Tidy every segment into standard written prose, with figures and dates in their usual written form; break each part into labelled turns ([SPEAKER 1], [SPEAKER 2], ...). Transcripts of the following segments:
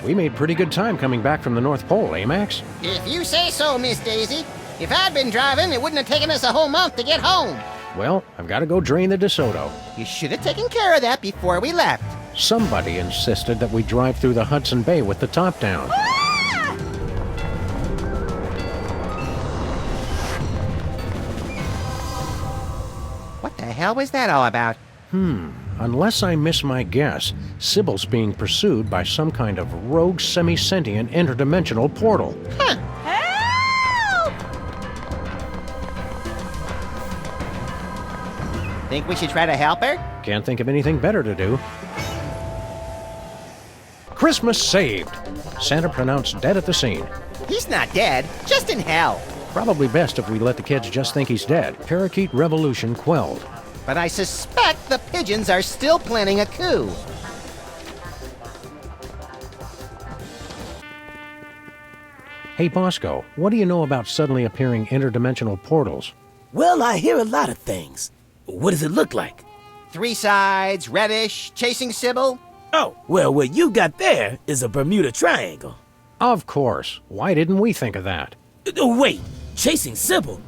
[SPEAKER 1] We made pretty good time coming back from the North Pole, eh, Max?
[SPEAKER 2] If you say so, Miss Daisy. If I'd been driving, it wouldn't have taken us a whole month to get home.
[SPEAKER 1] Well, I've got to go drain the DeSoto.
[SPEAKER 2] You should have taken care of that before we left.
[SPEAKER 1] Somebody insisted that we drive through the Hudson Bay with the top down.
[SPEAKER 2] What the hell was that all about?
[SPEAKER 1] Unless I miss my guess, Sybil's being pursued by some kind of rogue semi-sentient interdimensional portal.
[SPEAKER 2] Huh.
[SPEAKER 3] Help!
[SPEAKER 2] Think we should try to help her?
[SPEAKER 1] Can't think of anything better to do. Christmas saved! Santa pronounced dead at the scene.
[SPEAKER 2] He's not dead, just in hell.
[SPEAKER 1] Probably best if we let the kids just think he's dead. Parakeet revolution quelled.
[SPEAKER 2] But I suspect the pigeons are still planning a coup.
[SPEAKER 1] Hey, Bosco, what do you know about suddenly appearing interdimensional portals?
[SPEAKER 4] Well, I hear a lot of things. What does it look like?
[SPEAKER 2] 3 sides, reddish, chasing Sybil.
[SPEAKER 4] Oh, well, what you got there is a Bermuda Triangle.
[SPEAKER 1] Of course. Why didn't we think of that?
[SPEAKER 4] Oh, wait, chasing Sybil?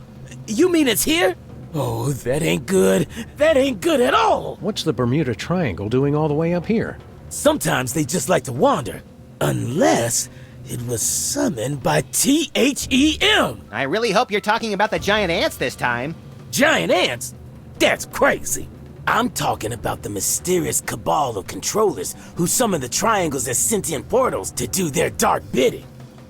[SPEAKER 4] You mean it's here? Oh, that ain't good. That ain't good at all.
[SPEAKER 1] What's the Bermuda Triangle doing all the way up here?
[SPEAKER 4] Sometimes they just like to wander. Unless it was summoned by THEM.
[SPEAKER 2] I really hope you're talking about the giant ants this time.
[SPEAKER 4] Giant ants? That's crazy. I'm talking about the mysterious cabal of controllers who summon the triangles as sentient portals to do their dark bidding.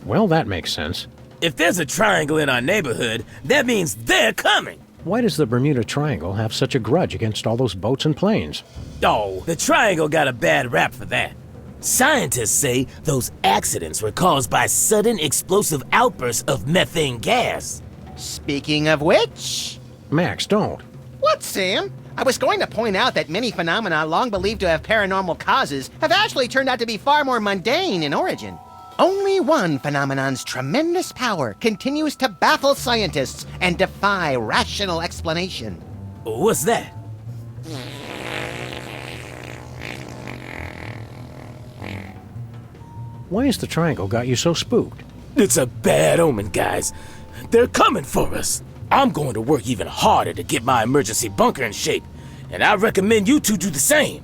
[SPEAKER 1] Well, that makes sense.
[SPEAKER 4] If there's a triangle in our neighborhood, that means they're coming.
[SPEAKER 1] Why does the Bermuda Triangle have such a grudge against all those boats and planes?
[SPEAKER 4] Oh, the triangle got a bad rap for that. Scientists say those accidents were caused by sudden explosive outbursts of methane gas.
[SPEAKER 2] Speaking of which...
[SPEAKER 1] Max, don't.
[SPEAKER 2] What, Sam? I was going to point out that many phenomena long believed to have paranormal causes have actually turned out to be far more mundane in origin. Only one phenomenon's tremendous power continues to baffle scientists and defy rational explanation.
[SPEAKER 4] What's that?
[SPEAKER 1] Why has the triangle got you so spooked?
[SPEAKER 4] It's a bad omen, guys. They're coming for us. I'm going to work even harder to get my emergency bunker in shape, and I recommend you two do the same.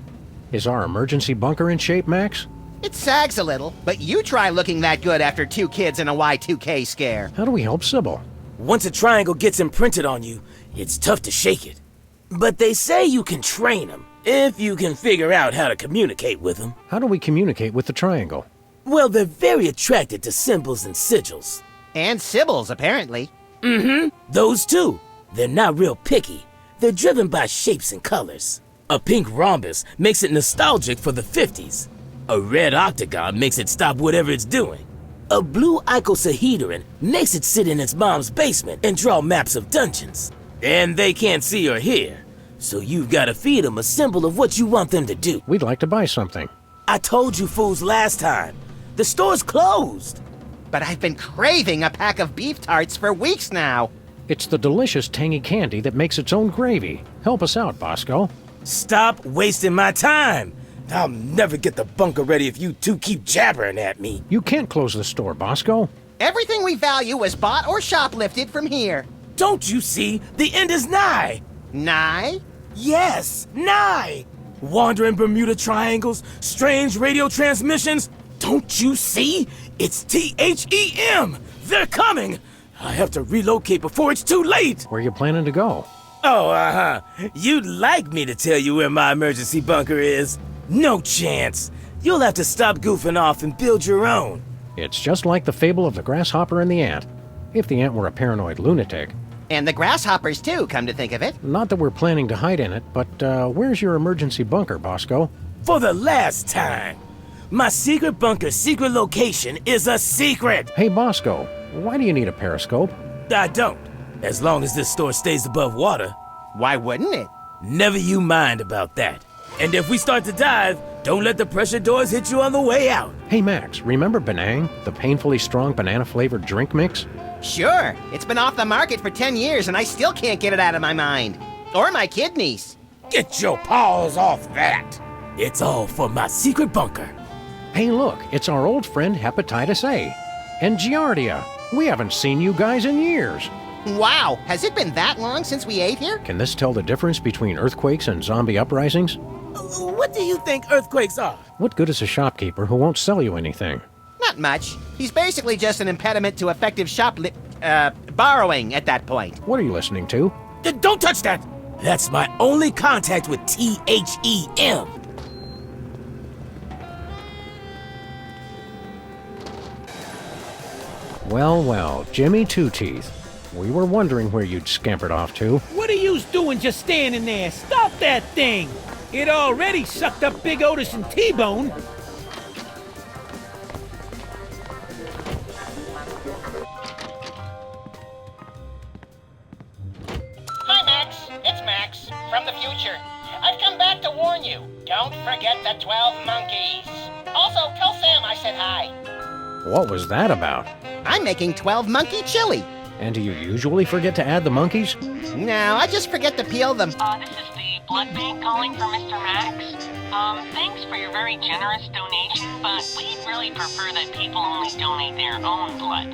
[SPEAKER 1] Is our emergency bunker in shape, Max?
[SPEAKER 2] It sags a little, but you try looking that good after 2 kids and a Y2K scare.
[SPEAKER 1] How do we help Sybil?
[SPEAKER 4] Once a triangle gets imprinted on you, it's tough to shake it. But they say you can train them, if you can figure out how to communicate with them.
[SPEAKER 1] How do we communicate with the triangle?
[SPEAKER 4] Well, they're very attracted to symbols and sigils.
[SPEAKER 2] And Sybil's, apparently.
[SPEAKER 4] Those two. They're not real picky. They're driven by shapes and colors. A pink rhombus makes it nostalgic for the 50s. A red octagon makes it stop whatever it's doing. A blue icosahedron makes it sit in its mom's basement and draw maps of dungeons. And they can't see or hear, so you've got to feed them a symbol of what you want them to do.
[SPEAKER 1] We'd like to buy something.
[SPEAKER 4] I told you fools last time. The store's closed.
[SPEAKER 2] But I've been craving a pack of beef tarts for weeks now.
[SPEAKER 1] It's the delicious tangy candy that makes its own gravy. Help us out, Bosco.
[SPEAKER 4] Stop wasting my time. I'll never get the bunker ready if you two keep jabbering at me.
[SPEAKER 1] You can't close the store, Bosco.
[SPEAKER 2] Everything we value was bought or shoplifted from here.
[SPEAKER 4] Don't you see? The end is nigh.
[SPEAKER 2] Nigh?
[SPEAKER 4] Yes, nigh. Wandering Bermuda triangles, strange radio transmissions. Don't you see? It's THEM. They're coming. I have to relocate before it's too late.
[SPEAKER 1] Where you planning to go?
[SPEAKER 4] Oh, You'd like me to tell you where my emergency bunker is? No chance. You'll have to stop goofing off and build your own.
[SPEAKER 1] It's just like the fable of the grasshopper and the ant. If the ant were a paranoid lunatic.
[SPEAKER 2] And the grasshoppers, too, come to think of it.
[SPEAKER 1] Not that we're planning to hide in it, but where's your emergency bunker, Bosco?
[SPEAKER 4] For the last time. My secret bunker's secret location is a secret.
[SPEAKER 1] Hey, Bosco, why do you need a periscope?
[SPEAKER 4] I don't. As long as this store stays above water.
[SPEAKER 2] Why wouldn't it?
[SPEAKER 4] Never you mind about that. And if we start to dive, don't let the pressure doors hit you on the way out.
[SPEAKER 1] Hey, Max, remember Benang, the painfully strong banana-flavored drink mix?
[SPEAKER 2] Sure. It's been off the market for 10 years and I still can't get it out of my mind. Or my kidneys.
[SPEAKER 4] Get your paws off that. It's all for my secret bunker.
[SPEAKER 1] Hey look, it's our old friend Hepatitis A. And Giardia. We haven't seen you guys in years.
[SPEAKER 2] Wow, has it been that long since we ate here?
[SPEAKER 1] Can this tell the difference between earthquakes and zombie uprisings?
[SPEAKER 4] What do you think earthquakes are?
[SPEAKER 1] What good is a shopkeeper who won't sell you anything?
[SPEAKER 2] Not much. He's basically just an impediment to effective borrowing at that point.
[SPEAKER 1] What are you listening to?
[SPEAKER 4] Don't touch that! That's my only contact with THEM.
[SPEAKER 1] Well, well, Jimmy Two-Teeth. We were wondering where you'd scampered off to.
[SPEAKER 5] What are you doing just standing there? Stop that thing! It already sucked up Big Otis and T-Bone.
[SPEAKER 6] Hi, Max. It's Max from the future. I've come back to warn you. Don't forget the 12 monkeys. Also, tell Sam I said hi.
[SPEAKER 1] What was that about?
[SPEAKER 2] I'm making 12 monkey chili.
[SPEAKER 1] And do you usually forget to add the monkeys?
[SPEAKER 2] No, I just forget to peel them.
[SPEAKER 7] This is the blood bank calling for Mr. Max. Thanks for your very generous donation, but we'd really prefer that people only donate their own blood.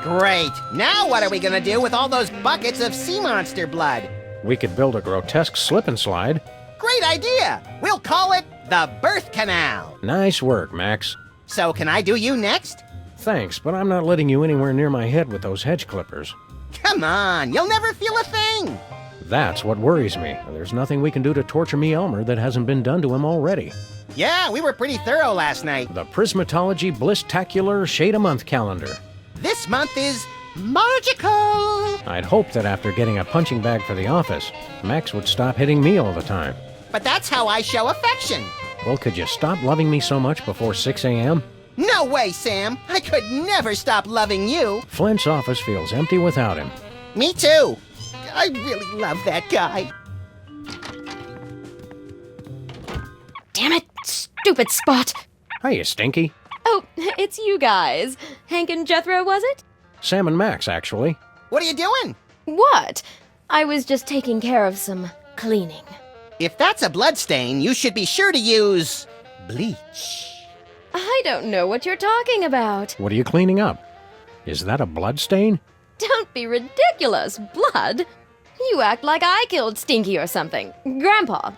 [SPEAKER 2] Great. Now what are we gonna do with all those buckets of sea monster blood?
[SPEAKER 1] We could build a grotesque slip and slide.
[SPEAKER 2] Great idea. We'll call it the birth canal.
[SPEAKER 1] Nice work, Max.
[SPEAKER 2] So can I do you next?
[SPEAKER 1] Thanks, but I'm not letting you anywhere near my head with those hedge clippers.
[SPEAKER 2] Come on, you'll never feel a thing.
[SPEAKER 1] That's what worries me. There's nothing we can do to torture me Elmer that hasn't been done to him already.
[SPEAKER 2] Yeah, we were pretty thorough last night.
[SPEAKER 1] The Prismatology Bliss-tacular Shade-a-Month calendar.
[SPEAKER 2] This month is magical.
[SPEAKER 1] I'd hoped that after getting a punching bag for the office, Max would stop hitting me all the time.
[SPEAKER 2] But that's how I show affection.
[SPEAKER 1] Well, could you stop loving me so much before 6 a.m.?
[SPEAKER 2] No way, Sam. I could never stop loving you.
[SPEAKER 1] Flint's office feels empty without him.
[SPEAKER 2] Me too. I really love that guy.
[SPEAKER 3] Damn it, stupid Spot.
[SPEAKER 1] Hiya, Stinky.
[SPEAKER 3] Oh, it's you guys. Hank and Jethro, was it?
[SPEAKER 1] Sam and Max, actually.
[SPEAKER 2] What are you doing?
[SPEAKER 3] What? I was just taking care of some cleaning.
[SPEAKER 2] If that's a blood stain, you should be sure to use bleach.
[SPEAKER 3] I don't know what you're talking about.
[SPEAKER 1] What are you cleaning up? Is that a blood stain?
[SPEAKER 3] Don't be ridiculous. Blood? You act like I killed Stinky or something. Grandpa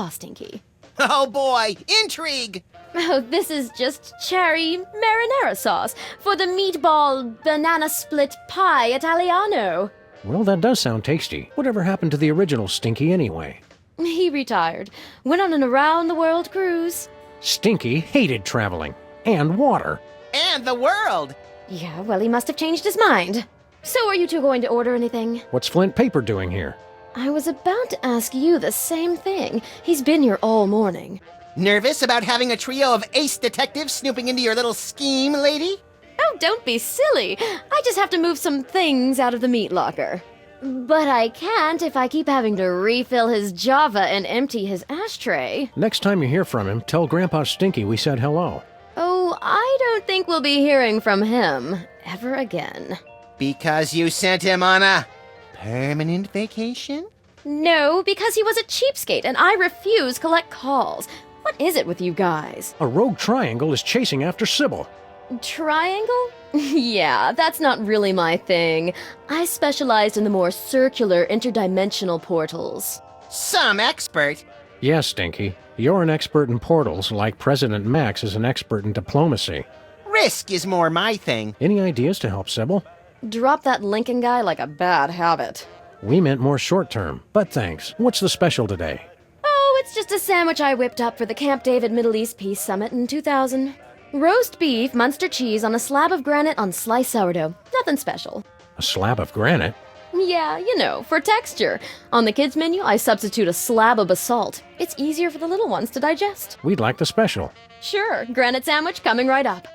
[SPEAKER 3] Stinky.
[SPEAKER 2] Oh boy, intrigue!
[SPEAKER 3] Oh, this is just cherry marinara sauce for the meatball banana split pie Italiano.
[SPEAKER 1] Well, that does sound tasty. Whatever happened to the original Stinky anyway?
[SPEAKER 3] He retired. Went on an around-the-world cruise.
[SPEAKER 1] Stinky hated traveling. And water.
[SPEAKER 2] And the world!
[SPEAKER 3] Yeah, well, he must have changed his mind. So are you two going to order anything?
[SPEAKER 1] What's Flint Paper doing here?
[SPEAKER 3] I was about to ask you the same thing. He's been here all morning.
[SPEAKER 2] Nervous about having a trio of ace detectives snooping into your little scheme, lady?
[SPEAKER 3] Oh, don't be silly. I just have to move some things out of the meat locker. But I can't if I keep having to refill his Java and empty his ashtray.
[SPEAKER 1] Next time you hear from him, tell Grandpa Stinky we said hello.
[SPEAKER 3] Oh, I don't think we'll be hearing from him ever again.
[SPEAKER 2] Because you sent him on a permanent vacation?
[SPEAKER 3] No, because he was a cheapskate and I refuse collect calls. What is it with you guys?
[SPEAKER 1] A rogue triangle is chasing after Sybil.
[SPEAKER 3] Triangle? Yeah, that's not really my thing. I specialized in the more circular interdimensional portals.
[SPEAKER 2] Some expert.
[SPEAKER 1] Yes, Stinky. You're an expert in portals, like President Max is an expert in diplomacy.
[SPEAKER 2] Risk is more my thing.
[SPEAKER 1] Any ideas to help Sybil?
[SPEAKER 3] Drop that Lincoln guy like a bad habit.
[SPEAKER 1] We meant more short-term, but thanks. What's the special today?
[SPEAKER 3] Oh, it's just a sandwich I whipped up for the Camp David Middle East Peace Summit in 2000. Roast beef, Munster cheese on a slab of granite on sliced sourdough. Nothing special.
[SPEAKER 1] A slab of granite?
[SPEAKER 3] Yeah, you know, for texture. On the kids' menu, I substitute a slab of basalt. It's easier for the little ones to digest.
[SPEAKER 1] We'd like the special.
[SPEAKER 3] Sure, granite sandwich coming right up.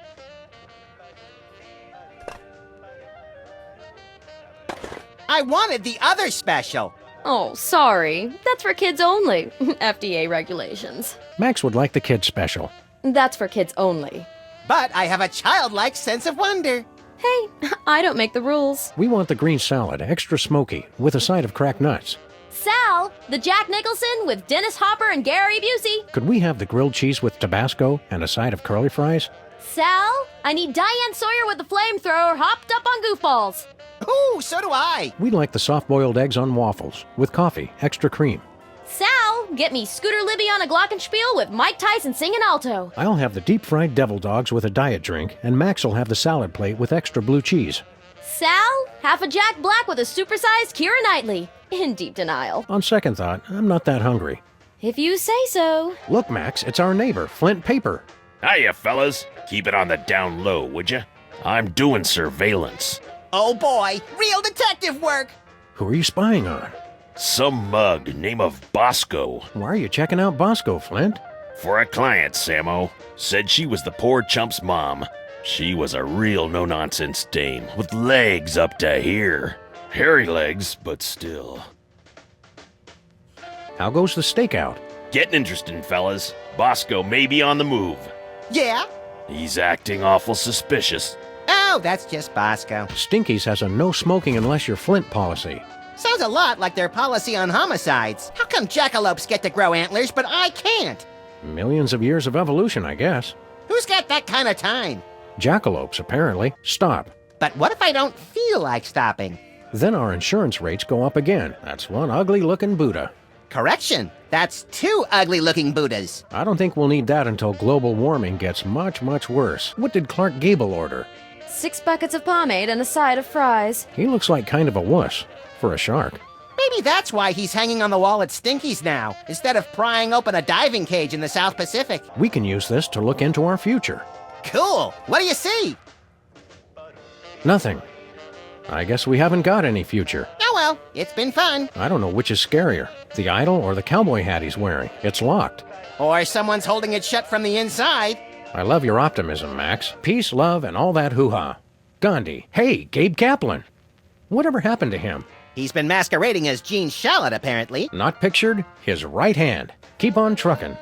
[SPEAKER 2] I wanted the other special.
[SPEAKER 3] Oh, sorry. That's for kids only. FDA regulations.
[SPEAKER 1] Max would like the kids special.
[SPEAKER 3] That's for kids only.
[SPEAKER 2] But I have a childlike sense of wonder.
[SPEAKER 3] Hey, I don't make the rules.
[SPEAKER 1] We want the green salad, extra smoky, with a side of cracked nuts.
[SPEAKER 3] Sal, the Jack Nicholson with Dennis Hopper and Gary Busey.
[SPEAKER 1] Could we have the grilled cheese with Tabasco and a side of curly fries?
[SPEAKER 3] Sal, I need Diane Sawyer with the flamethrower hopped up on goofballs.
[SPEAKER 2] Ooh, so do I.
[SPEAKER 1] We'd like the soft-boiled eggs on waffles with coffee, extra cream.
[SPEAKER 3] Sal, get me Scooter Libby on a glockenspiel with Mike Tyson singing alto.
[SPEAKER 1] I'll have the deep-fried devil dogs with a diet drink, and Max will have the salad plate with extra blue cheese.
[SPEAKER 3] Sal, half a Jack Black with a supersized Keira Knightley. In deep denial.
[SPEAKER 1] On second thought, I'm not that hungry.
[SPEAKER 3] If you say so.
[SPEAKER 1] Look, Max, it's our neighbor, Flint Paper.
[SPEAKER 8] Hiya, fellas. Keep it on the down low, would ya? I'm doing surveillance.
[SPEAKER 2] Oh boy, real detective work.
[SPEAKER 1] Who are you spying on?
[SPEAKER 8] Some mug name of Bosco.
[SPEAKER 1] Why are you checking out Bosco, Flint?
[SPEAKER 8] For a client, Sammo. Said she was the poor chump's mom. She was a real no-nonsense dame with legs up to here. Hairy legs, but still.
[SPEAKER 1] How goes the stakeout?
[SPEAKER 8] Getting interesting, fellas. Bosco may be on the move.
[SPEAKER 2] Yeah?
[SPEAKER 8] He's acting awful suspicious.
[SPEAKER 2] Oh, that's just Bosco.
[SPEAKER 1] Stinky's has a no smoking unless you're Flint policy.
[SPEAKER 2] Sounds a lot like their policy on homicides. How come jackalopes get to grow antlers, but I can't?
[SPEAKER 1] Millions of years of evolution, I guess.
[SPEAKER 2] Who's got that kind of time?
[SPEAKER 1] Jackalopes, apparently. Stop.
[SPEAKER 2] But what if I don't feel like stopping?
[SPEAKER 1] Then our insurance rates go up again. That's one ugly-looking Buddha.
[SPEAKER 2] Correction, that's 2 ugly-looking Buddhas.
[SPEAKER 1] I don't think we'll need that until global warming gets much, much worse. What did Clark Gable order?
[SPEAKER 3] 6 buckets of pomade and a side of fries.
[SPEAKER 1] He looks like kind of a wuss. For a shark.
[SPEAKER 2] Maybe that's why he's hanging on the wall at Stinky's now, instead of prying open a diving cage in the South Pacific.
[SPEAKER 1] We can use this to look into our future.
[SPEAKER 2] Cool. What do you see?
[SPEAKER 1] Nothing. I guess we haven't got any future.
[SPEAKER 2] Oh well, it's been fun.
[SPEAKER 1] I don't know which is scarier, the idol or the cowboy hat he's wearing. It's locked.
[SPEAKER 2] Or someone's holding it shut from the inside.
[SPEAKER 1] I love your optimism, Max. Peace, love, and all that hoo-ha. Gandhi. Hey, Gabe Kaplan. Whatever happened to him?
[SPEAKER 2] He's been masquerading as Gene Shalit, apparently.
[SPEAKER 1] Not pictured, his right hand. Keep on truckin'.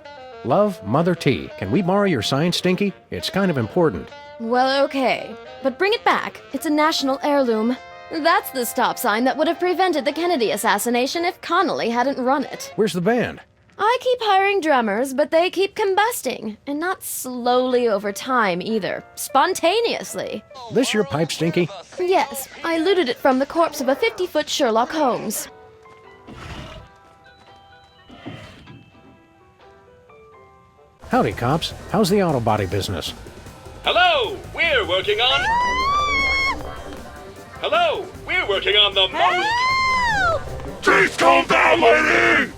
[SPEAKER 1] Love, Mother T. Can we borrow your sign, Stinky? It's kind of important.
[SPEAKER 3] Well, okay. But bring it back. It's a national heirloom. That's the stop sign that would have prevented the Kennedy assassination if Connolly hadn't run it.
[SPEAKER 1] Where's the band?
[SPEAKER 3] I keep hiring drummers, but they keep combusting. And not slowly over time, either. Spontaneously.
[SPEAKER 1] This your pipe, Stinky?
[SPEAKER 3] Yes, I looted it from the corpse of a 50-foot Sherlock Holmes.
[SPEAKER 1] Howdy, cops. How's the auto body business?
[SPEAKER 9] Hello, we're working on... Hello, we're working on the most...
[SPEAKER 8] Please calm down, lady!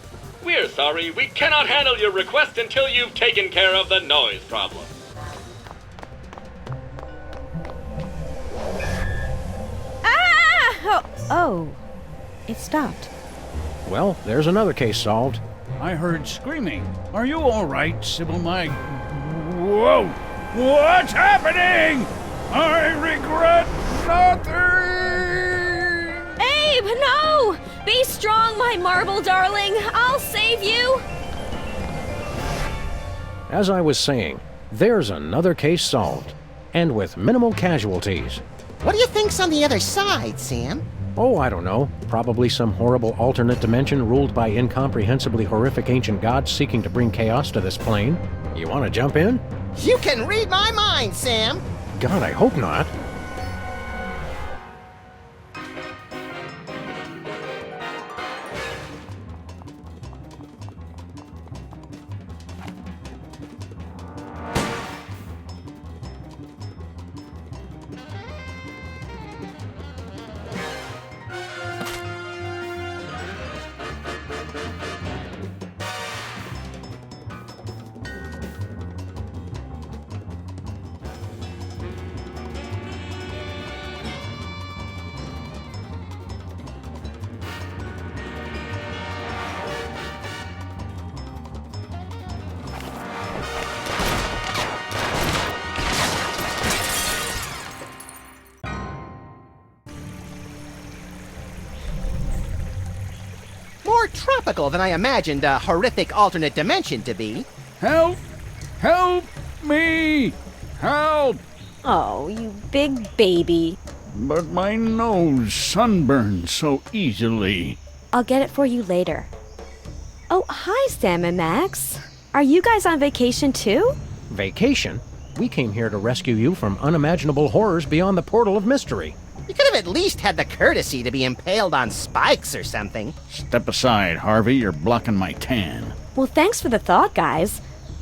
[SPEAKER 9] We're sorry, we cannot handle your request until you've taken care of the noise problem.
[SPEAKER 10] Ah! Oh, it stopped.
[SPEAKER 1] Well, there's another case solved.
[SPEAKER 5] I heard screaming. Are you all right, Sybil, my... Whoa! What's happening? I regret nothing!
[SPEAKER 3] Abe, no! Be strong, my marble darling. I'll save you.
[SPEAKER 1] As I was saying, there's another case solved. And with minimal casualties.
[SPEAKER 2] What do you think's on the other side, Sam?
[SPEAKER 1] Oh, I don't know. Probably some horrible alternate dimension ruled by incomprehensibly horrific ancient gods seeking to bring chaos to this plane. You want to jump in?
[SPEAKER 2] You can read my mind, Sam!
[SPEAKER 1] God, I hope not.
[SPEAKER 2] More tropical than I imagined a horrific alternate dimension to be.
[SPEAKER 5] Help! Help me! Help!
[SPEAKER 10] Oh, you big baby.
[SPEAKER 5] But my nose sunburns so easily.
[SPEAKER 10] I'll get it for you later. Oh, hi, Sam and Max. Are you guys on vacation too?
[SPEAKER 1] Vacation? We came here to rescue you from unimaginable horrors beyond the portal of mystery.
[SPEAKER 2] You could have at least had the courtesy to be impaled on spikes or something.
[SPEAKER 5] Step aside, Harvey. You're blocking my tan.
[SPEAKER 10] Well, thanks for the thought, guys.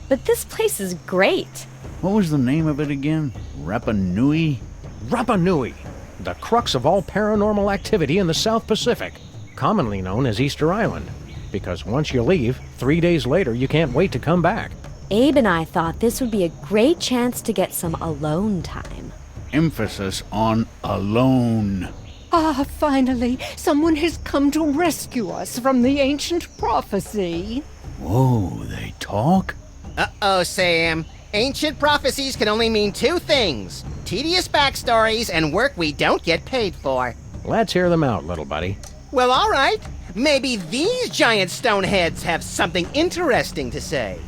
[SPEAKER 10] But this place is great.
[SPEAKER 5] What was the name of it again? Rapa Nui?
[SPEAKER 1] Rapa Nui, the crux of all paranormal activity in the South Pacific, commonly known as Easter Island. Because once you leave, 3 days later you can't wait to come back.
[SPEAKER 10] Abe and I thought this would be a great chance to get some alone time.
[SPEAKER 5] Emphasis on alone.
[SPEAKER 11] Ah, finally, someone has come to rescue us from the ancient prophecy.
[SPEAKER 5] Whoa, they talk?
[SPEAKER 2] Uh-oh, Sam. Ancient prophecies can only mean two things: tedious backstories and work we don't get paid for.
[SPEAKER 1] Let's hear them out, little buddy.
[SPEAKER 2] Well, all right. Maybe these giant stone heads have something interesting to say.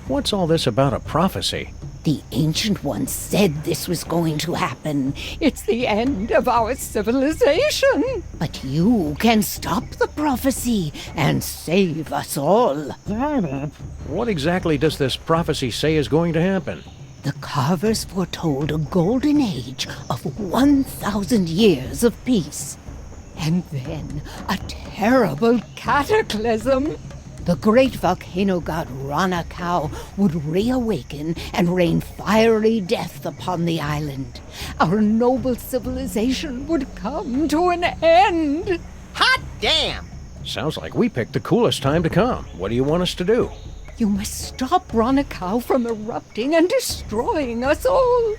[SPEAKER 1] What's all this about a prophecy?
[SPEAKER 11] The Ancient One said this was going to happen. It's the end of our civilization. But you can stop the prophecy and save us all.
[SPEAKER 1] What exactly does this prophecy say is going to happen?
[SPEAKER 11] The carvers foretold a golden age of 1,000 years of peace. And then a terrible cataclysm. The great volcano god Ranakau would reawaken and rain fiery death upon the island. Our noble civilization would come to an end.
[SPEAKER 2] Hot damn!
[SPEAKER 1] Sounds like we picked the coolest time to come. What do you want us to do?
[SPEAKER 11] You must stop Ranakau from erupting and destroying us all.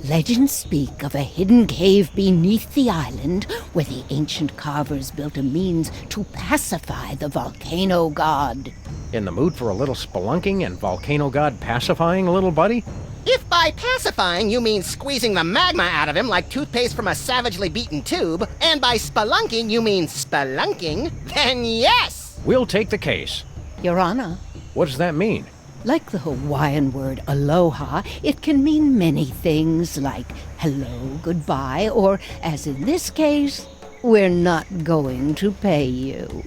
[SPEAKER 11] Legends speak of a hidden cave beneath the island where the ancient carvers built a means to pacify the volcano god.
[SPEAKER 1] In the mood for a little spelunking and volcano god pacifying, little buddy?
[SPEAKER 2] If by pacifying you mean squeezing the magma out of him like toothpaste from a savagely beaten tube, and by spelunking you mean spelunking, then yes!
[SPEAKER 1] We'll take the case.
[SPEAKER 11] Your Honor,
[SPEAKER 1] What does that mean?
[SPEAKER 11] like the Hawaiian word aloha, it can mean many things like hello, goodbye, or, as in this case, we're not going to pay you.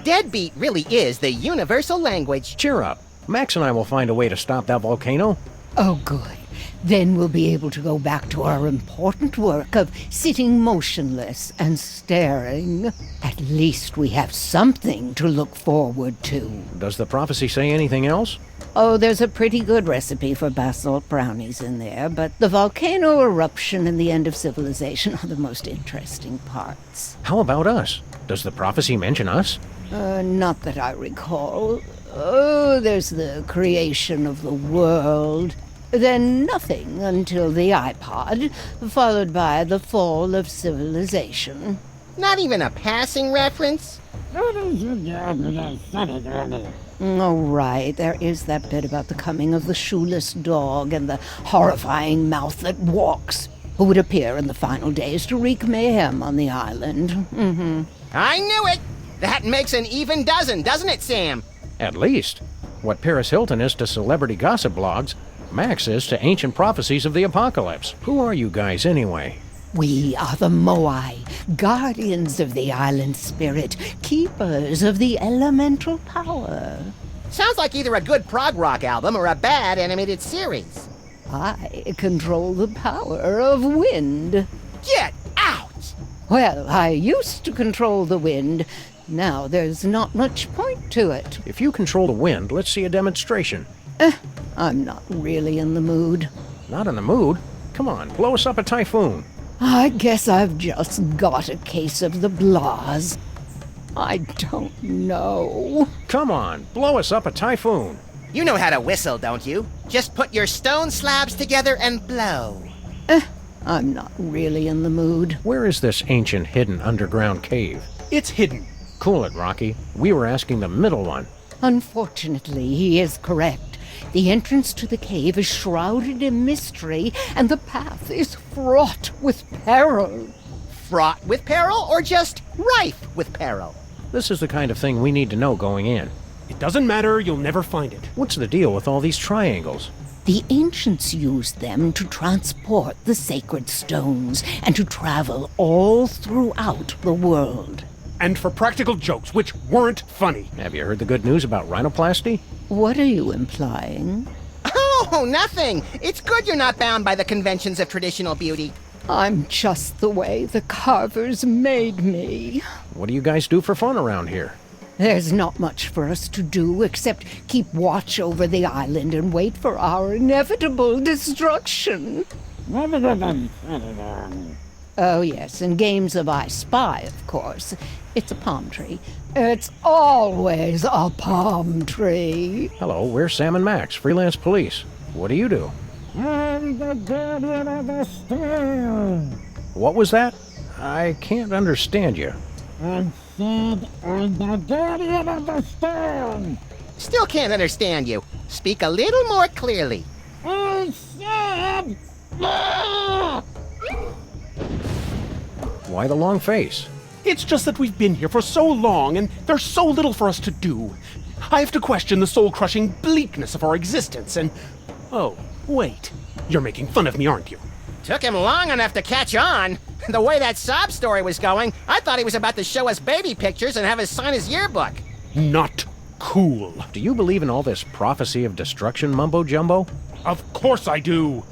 [SPEAKER 2] Deadbeat really is the universal language.
[SPEAKER 1] Cheer up. Max and I will find a way to stop that volcano.
[SPEAKER 11] Oh, good. Then we'll be able to go back to our important work of sitting motionless and staring. At least we have something to look forward to.
[SPEAKER 1] Does the prophecy say anything else?
[SPEAKER 11] Oh, there's a pretty good recipe for basalt brownies in there, but the volcano eruption and the end of civilization are the most interesting parts.
[SPEAKER 1] How about us? Does the prophecy mention us?
[SPEAKER 11] Not that I recall. Oh, there's the creation of the world. Then nothing until the iPod, followed by the fall of civilization.
[SPEAKER 2] Not even a passing reference?
[SPEAKER 11] Oh, right. There is that bit about the coming of the shoeless dog and the horrifying mouth that walks, who would appear in the final days to wreak mayhem on the island.
[SPEAKER 2] I knew it! That makes an even dozen, doesn't it, Sam?
[SPEAKER 1] At least. What Paris Hilton is to celebrity gossip blogs, Max is to ancient prophecies of the apocalypse. Who are you guys, anyway?
[SPEAKER 11] We are the Moai, guardians of the island spirit, keepers of the elemental power.
[SPEAKER 2] Sounds like either a good prog rock album or a bad animated series.
[SPEAKER 11] I control the power of wind.
[SPEAKER 2] Get out!
[SPEAKER 11] Well, I used to control the wind. Now there's not much point to it.
[SPEAKER 1] If you control the wind, let's see a demonstration.
[SPEAKER 11] I'm not really in the mood.
[SPEAKER 1] Not in the mood? Come on, blow us up a typhoon.
[SPEAKER 11] I guess I've just got a case of the blahs. I don't know.
[SPEAKER 1] Come on, blow us up a typhoon.
[SPEAKER 2] You know how to whistle, don't you? Just put your stone slabs together and blow.
[SPEAKER 11] I'm not really in the mood.
[SPEAKER 1] Where is this ancient hidden underground cave?
[SPEAKER 12] It's hidden.
[SPEAKER 1] Cool it, Rocky. We were asking the middle one.
[SPEAKER 11] Unfortunately, he is correct. The entrance to the cave is shrouded in mystery, and the path is fraught with peril.
[SPEAKER 2] Fraught with peril or just rife with peril?
[SPEAKER 1] This is the kind of thing we need to know going in.
[SPEAKER 12] It doesn't matter, you'll never find it.
[SPEAKER 1] What's the deal with all these triangles?
[SPEAKER 11] The ancients used them to transport the sacred stones and to travel all throughout the world.
[SPEAKER 12] And for practical jokes, which weren't funny.
[SPEAKER 1] Have you heard the good news about rhinoplasty?
[SPEAKER 11] What are you implying?
[SPEAKER 2] Oh, nothing. It's good you're not bound by the conventions of traditional beauty.
[SPEAKER 11] I'm just the way the carvers made me.
[SPEAKER 1] What do you guys do for fun around here?
[SPEAKER 11] There's not much for us to do except keep watch over the island and wait for our inevitable destruction. Oh, yes, and games of I Spy, of course. It's a palm tree. It's always a palm tree.
[SPEAKER 1] Hello, we're Sam and Max, Freelance Police. What do you do? What was that? I can't understand you.
[SPEAKER 2] Still can't understand you. Speak a little more clearly.
[SPEAKER 1] Why the long face?
[SPEAKER 12] It's just that we've been here for so long, and there's so little for us to do. I have to question the soul-crushing bleakness of our existence, and... Oh, wait. You're making fun of me, aren't you?
[SPEAKER 2] Took him long enough to catch on. The way that sob story was going, I thought he was about to show us baby pictures and have us sign his yearbook.
[SPEAKER 12] Not cool.
[SPEAKER 1] Do you believe in all this prophecy of destruction mumbo-jumbo?
[SPEAKER 12] Of course I do.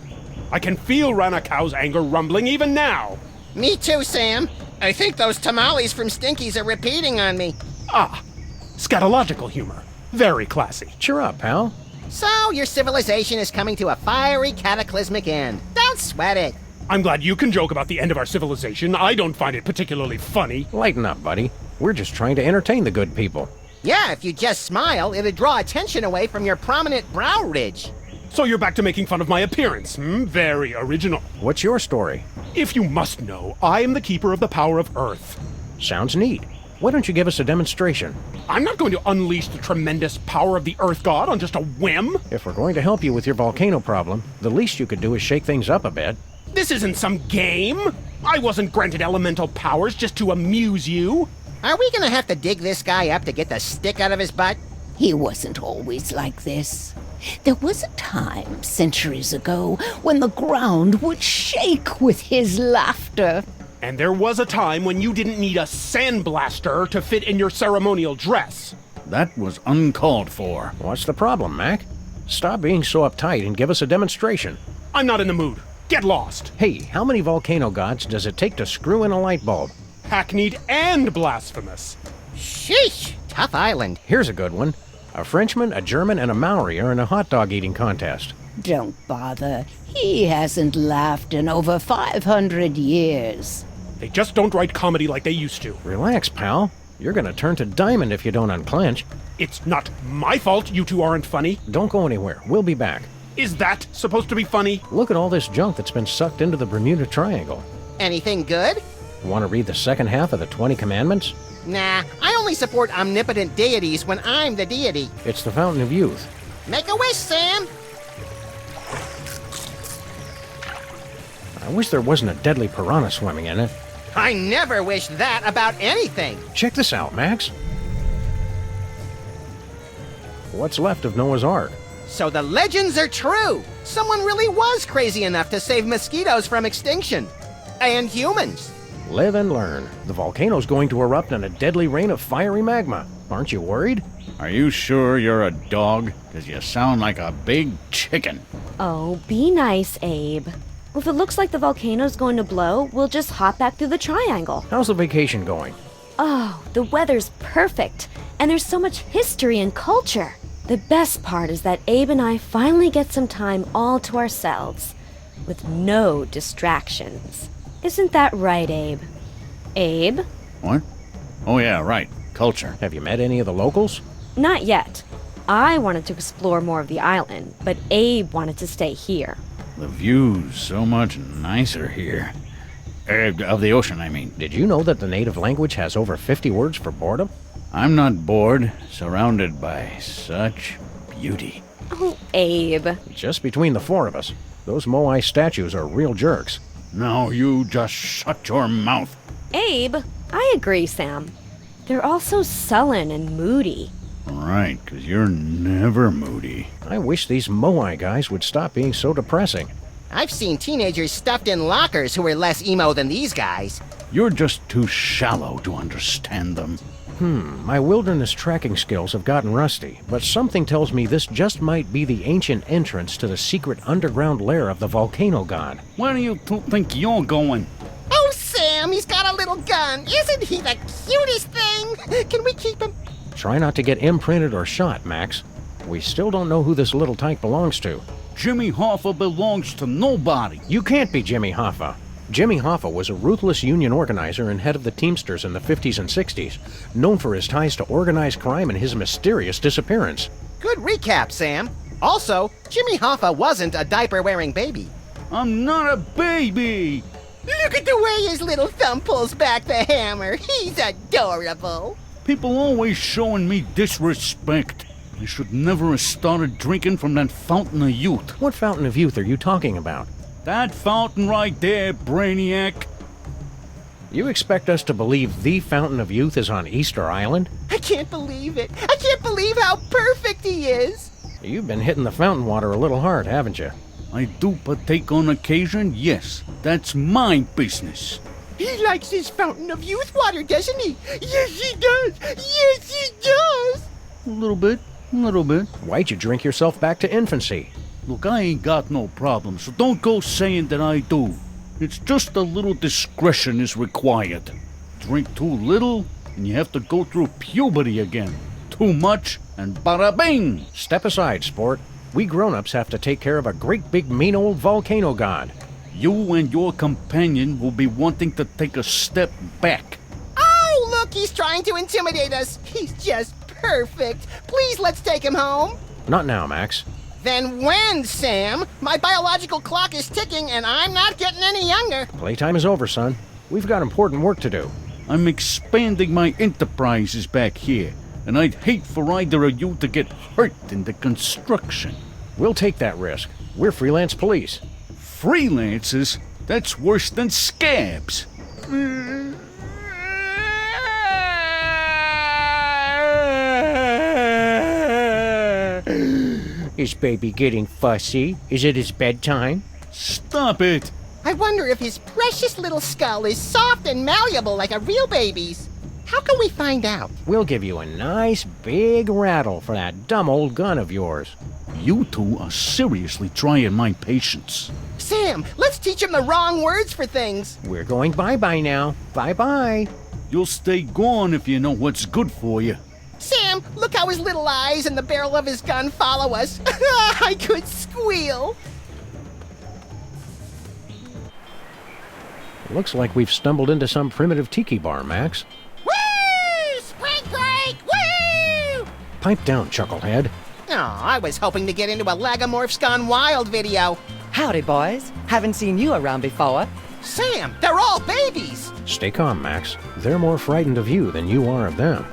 [SPEAKER 12] I can feel Ranakau's anger rumbling even now.
[SPEAKER 2] Me too, Sam. I think those tamales from Stinky's are repeating on me.
[SPEAKER 12] Ah, scatological humor. Very classy.
[SPEAKER 1] Cheer up, pal.
[SPEAKER 2] So, your civilization is coming to a fiery, cataclysmic end. Don't sweat it.
[SPEAKER 12] I'm glad you can joke about the end of our civilization. I don't find it particularly funny.
[SPEAKER 1] Lighten up, buddy. We're just trying to entertain the good people.
[SPEAKER 2] Yeah, if you just smile, it'd draw attention away from your prominent brow ridge.
[SPEAKER 12] So you're back to making fun of my appearance, Very original.
[SPEAKER 1] What's your story?
[SPEAKER 12] If you must know, I am the keeper of the power of Earth.
[SPEAKER 1] Sounds neat. Why don't you give us a demonstration?
[SPEAKER 12] I'm not going to unleash the tremendous power of the Earth God on just a whim.
[SPEAKER 1] If we're going to help you with your volcano problem, the least you could do is shake things up a bit.
[SPEAKER 12] This isn't some game. I wasn't granted elemental powers just to amuse you.
[SPEAKER 2] Are we gonna have to dig this guy up to get the stick out of his butt?
[SPEAKER 11] He wasn't always like this. There was a time, centuries ago, when the ground would shake with his laughter.
[SPEAKER 12] And there was a time when you didn't need a sandblaster to fit in your ceremonial dress.
[SPEAKER 5] That was uncalled for.
[SPEAKER 1] What's the problem, Mac? Stop being so uptight and give us a demonstration.
[SPEAKER 12] I'm not in the mood. Get lost.
[SPEAKER 1] Hey, how many volcano gods does it take to screw in a light bulb?
[SPEAKER 12] Hackneyed and blasphemous.
[SPEAKER 2] Sheesh! Tough island.
[SPEAKER 1] Here's a good one. A Frenchman, a German, and a Maori are in a hot dog eating contest.
[SPEAKER 11] Don't bother. He hasn't laughed in over 500 years.
[SPEAKER 12] They just don't write comedy like they used to.
[SPEAKER 1] Relax, pal. You're gonna turn to diamond if you don't unclench.
[SPEAKER 12] It's not my fault you two aren't funny.
[SPEAKER 1] Don't go anywhere. We'll be back.
[SPEAKER 12] Is that supposed to be funny?
[SPEAKER 1] Look at all this junk that's been sucked into the Bermuda Triangle.
[SPEAKER 2] Anything good?
[SPEAKER 1] Want to read the second half of the 20 Commandments?
[SPEAKER 2] Nah, I only support omnipotent deities when I'm the deity.
[SPEAKER 1] It's the Fountain of Youth.
[SPEAKER 2] Make a wish, Sam!
[SPEAKER 1] I wish there wasn't a deadly piranha swimming in it.
[SPEAKER 2] I never wish that about anything.
[SPEAKER 1] Check this out, Max. What's left of Noah's Ark?
[SPEAKER 2] So the legends are true. Someone really was crazy enough to save mosquitoes from extinction. And humans.
[SPEAKER 1] Live and learn. The volcano's going to erupt in a deadly rain of fiery magma. Aren't you worried?
[SPEAKER 5] Are you sure you're a dog? Because you sound like a big chicken.
[SPEAKER 10] Oh, be nice, Abe. If it looks like the volcano's going to blow, we'll just hop back through the triangle.
[SPEAKER 1] How's the vacation going?
[SPEAKER 10] Oh, the weather's perfect. And there's so much history and culture. The best part is that Abe and I finally get some time all to ourselves. With no distractions. Isn't that right, Abe? Abe?
[SPEAKER 5] What? Oh yeah, right. Culture.
[SPEAKER 1] Have you met any of the locals?
[SPEAKER 10] Not yet. I wanted to explore more of the island, but Abe wanted to stay here.
[SPEAKER 5] The view's so much nicer here. Of the ocean, I mean.
[SPEAKER 1] Did you know that the native language has over 50 words for boredom?
[SPEAKER 5] I'm not bored, surrounded by such beauty.
[SPEAKER 10] Oh, Abe.
[SPEAKER 1] Just between the four of us, those Moai statues are real jerks.
[SPEAKER 5] Now you just shut your mouth.
[SPEAKER 10] Abe, I agree, Sam. They're all so sullen and moody.
[SPEAKER 5] Right, 'cause you're never moody.
[SPEAKER 1] I wish these Moai guys would stop being so depressing.
[SPEAKER 2] I've seen teenagers stuffed in lockers who were less emo than these guys.
[SPEAKER 5] You're just too shallow to understand them.
[SPEAKER 1] My wilderness tracking skills have gotten rusty, but something tells me this just might be the ancient entrance to the secret underground lair of the volcano god.
[SPEAKER 5] Where do you two think you're going?
[SPEAKER 2] Oh, Sam, he's got a little gun. Isn't he the cutest thing? Can we keep him?
[SPEAKER 1] Try not to get imprinted or shot, Max. We still don't know who this little tyke belongs to.
[SPEAKER 5] Jimmy Hoffa belongs to nobody.
[SPEAKER 1] You can't be Jimmy Hoffa. Jimmy Hoffa was a ruthless union organizer and head of the Teamsters in the 50s and 60s, known for his ties to organized crime and his mysterious disappearance.
[SPEAKER 2] Good recap, Sam. Also, Jimmy Hoffa wasn't a diaper-wearing baby.
[SPEAKER 5] I'm not a baby.
[SPEAKER 2] Look at the way his little thumb pulls back the hammer. He's adorable.
[SPEAKER 5] People always showing me disrespect. I should never have started drinking from that fountain of youth.
[SPEAKER 1] What fountain of youth are you talking about?
[SPEAKER 5] That fountain right there, Brainiac.
[SPEAKER 1] You expect us to believe the fountain of youth is on Easter Island?
[SPEAKER 2] I can't believe it. I can't believe how perfect he is.
[SPEAKER 1] You've been hitting the fountain water a little hard, haven't you?
[SPEAKER 5] I do partake on occasion, yes. That's my business.
[SPEAKER 2] He likes his fountain of youth water, doesn't he? Yes, he does. Yes, he does.
[SPEAKER 5] A little bit.
[SPEAKER 1] Why'd you drink yourself back to infancy?
[SPEAKER 5] Look, I ain't got no problem, so don't go saying that I do. It's just a little discretion is required. Drink too little, and you have to go through puberty again. Too much, and bada bing!
[SPEAKER 1] Step aside, sport. We grown-ups have to take care of a great big mean old volcano god.
[SPEAKER 5] You and your companion will be wanting to take a step back.
[SPEAKER 2] Oh, look, he's trying to intimidate us. He's just perfect. Please, let's take him home.
[SPEAKER 1] Not now, Max.
[SPEAKER 2] Then when, Sam? My biological clock is ticking and I'm not getting any younger.
[SPEAKER 1] Playtime is over, son. We've got important work to do.
[SPEAKER 5] I'm expanding my enterprises back here, and I'd hate for either of you to get hurt in the construction.
[SPEAKER 1] We'll take that risk. We're Freelance Police.
[SPEAKER 5] Freelancers? That's worse than scabs.
[SPEAKER 1] Is baby getting fussy? Is it his bedtime?
[SPEAKER 5] Stop it!
[SPEAKER 2] I wonder if his precious little skull is soft and malleable like a real baby's. How can we find out?
[SPEAKER 1] We'll give you a nice big rattle for that dumb old gun of yours.
[SPEAKER 5] You two are seriously trying my patience.
[SPEAKER 2] Sam, let's teach him the wrong words for things.
[SPEAKER 1] We're going bye-bye now. Bye-bye.
[SPEAKER 5] You'll stay gone if you know what's good for you.
[SPEAKER 2] Sam, look how his little eyes and the barrel of his gun follow us. I could squeal.
[SPEAKER 1] Looks like we've stumbled into some primitive tiki bar, Max.
[SPEAKER 2] Woo! Spring break! Woo!
[SPEAKER 1] Pipe down, chucklehead.
[SPEAKER 2] Oh, I was hoping to get into a Lagomorphs Gone Wild video.
[SPEAKER 13] Howdy, boys. Haven't seen you around before.
[SPEAKER 2] Sam, they're all babies.
[SPEAKER 1] Stay calm, Max. They're more frightened of you than you are of them.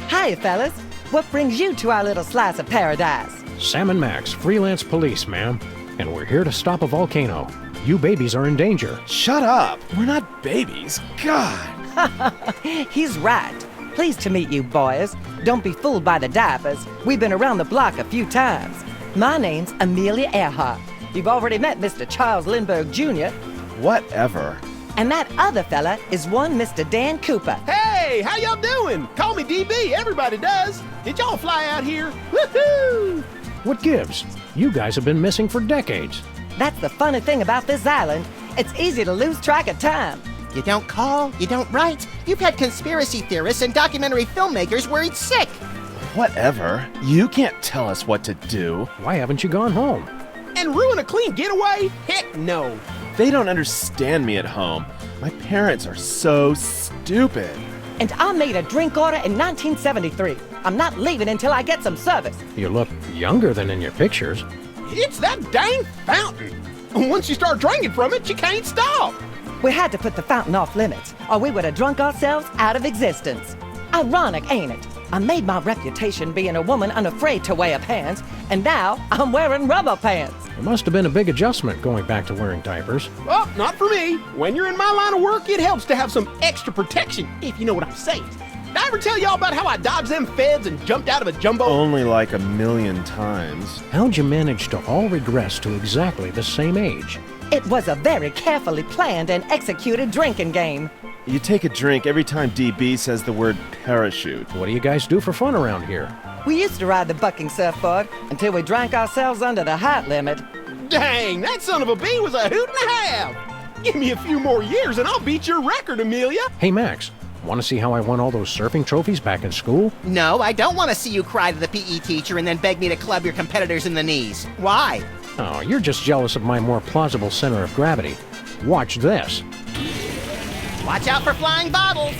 [SPEAKER 13] Hiya, fellas. What brings you to our little slice of paradise?
[SPEAKER 1] Sam and Max, Freelance Police, ma'am. And we're here to stop a volcano. You babies are in danger.
[SPEAKER 14] Shut up. We're not babies. God.
[SPEAKER 13] He's right. Pleased to meet you, boys. Don't be fooled by the diapers. We've been around the block a few times. My name's Amelia Earhart. You've already met Mr. Charles Lindbergh Jr.
[SPEAKER 14] Whatever.
[SPEAKER 13] And that other fella is one Mr. Dan Cooper.
[SPEAKER 12] Hey, how y'all doing? Call me DB, everybody does. Did y'all fly out here? Woohoo!
[SPEAKER 1] What gives? You guys have been missing for decades.
[SPEAKER 13] That's the funny thing about this island. It's easy to lose track of time.
[SPEAKER 2] You don't call, you don't write. You've had conspiracy theorists and documentary filmmakers worried sick.
[SPEAKER 14] Whatever. You can't tell us what to do.
[SPEAKER 1] Why haven't you gone home?
[SPEAKER 12] And ruin a clean getaway? Heck no.
[SPEAKER 14] They don't understand me at home. My parents are so stupid.
[SPEAKER 13] And I made a drink order in 1973. I'm not leaving until I get some service.
[SPEAKER 1] You look younger than in your pictures.
[SPEAKER 12] It's that dang fountain. Once you start drinking from it, you can't stop.
[SPEAKER 13] We had to put the fountain off limits, or we would have drunk ourselves out of existence. Ironic, ain't it? I made my reputation being a woman unafraid to wear pants, and now I'm wearing rubber pants.
[SPEAKER 1] It must have been a big adjustment going back to wearing diapers.
[SPEAKER 12] Well, not for me. When you're in my line of work, it helps to have some extra protection, if you know what I'm saying. Did I ever tell y'all about how I dodged them feds and jumped out of a jumbo?
[SPEAKER 14] Only like 1,000,000 times.
[SPEAKER 1] How'd you manage to all regress to exactly the same age?
[SPEAKER 13] It was a very carefully planned and executed drinking game.
[SPEAKER 14] You take a drink every time DB says the word parachute.
[SPEAKER 1] What do you guys do for fun around here?
[SPEAKER 13] We used to ride the bucking surfboard until we drank ourselves under the height limit.
[SPEAKER 12] Dang, that son of a bee was a hoot and a half! Give me a few more years and I'll beat your record, Amelia!
[SPEAKER 1] Hey, Max, want to see how I won all those surfing trophies back in school?
[SPEAKER 2] No, I don't want to see you cry to the PE teacher and then beg me to club your competitors in the knees. Why?
[SPEAKER 1] Oh, you're just jealous of my more plausible center of gravity. Watch this.
[SPEAKER 2] Watch out for flying bottles!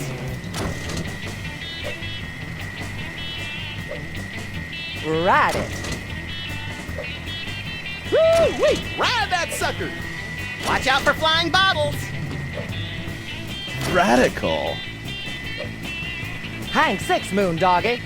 [SPEAKER 13] Ride it.
[SPEAKER 12] Woo-wee! Ride that sucker!
[SPEAKER 2] Watch out for flying bottles!
[SPEAKER 14] Radical.
[SPEAKER 13] Hang 6, Moon Doggy.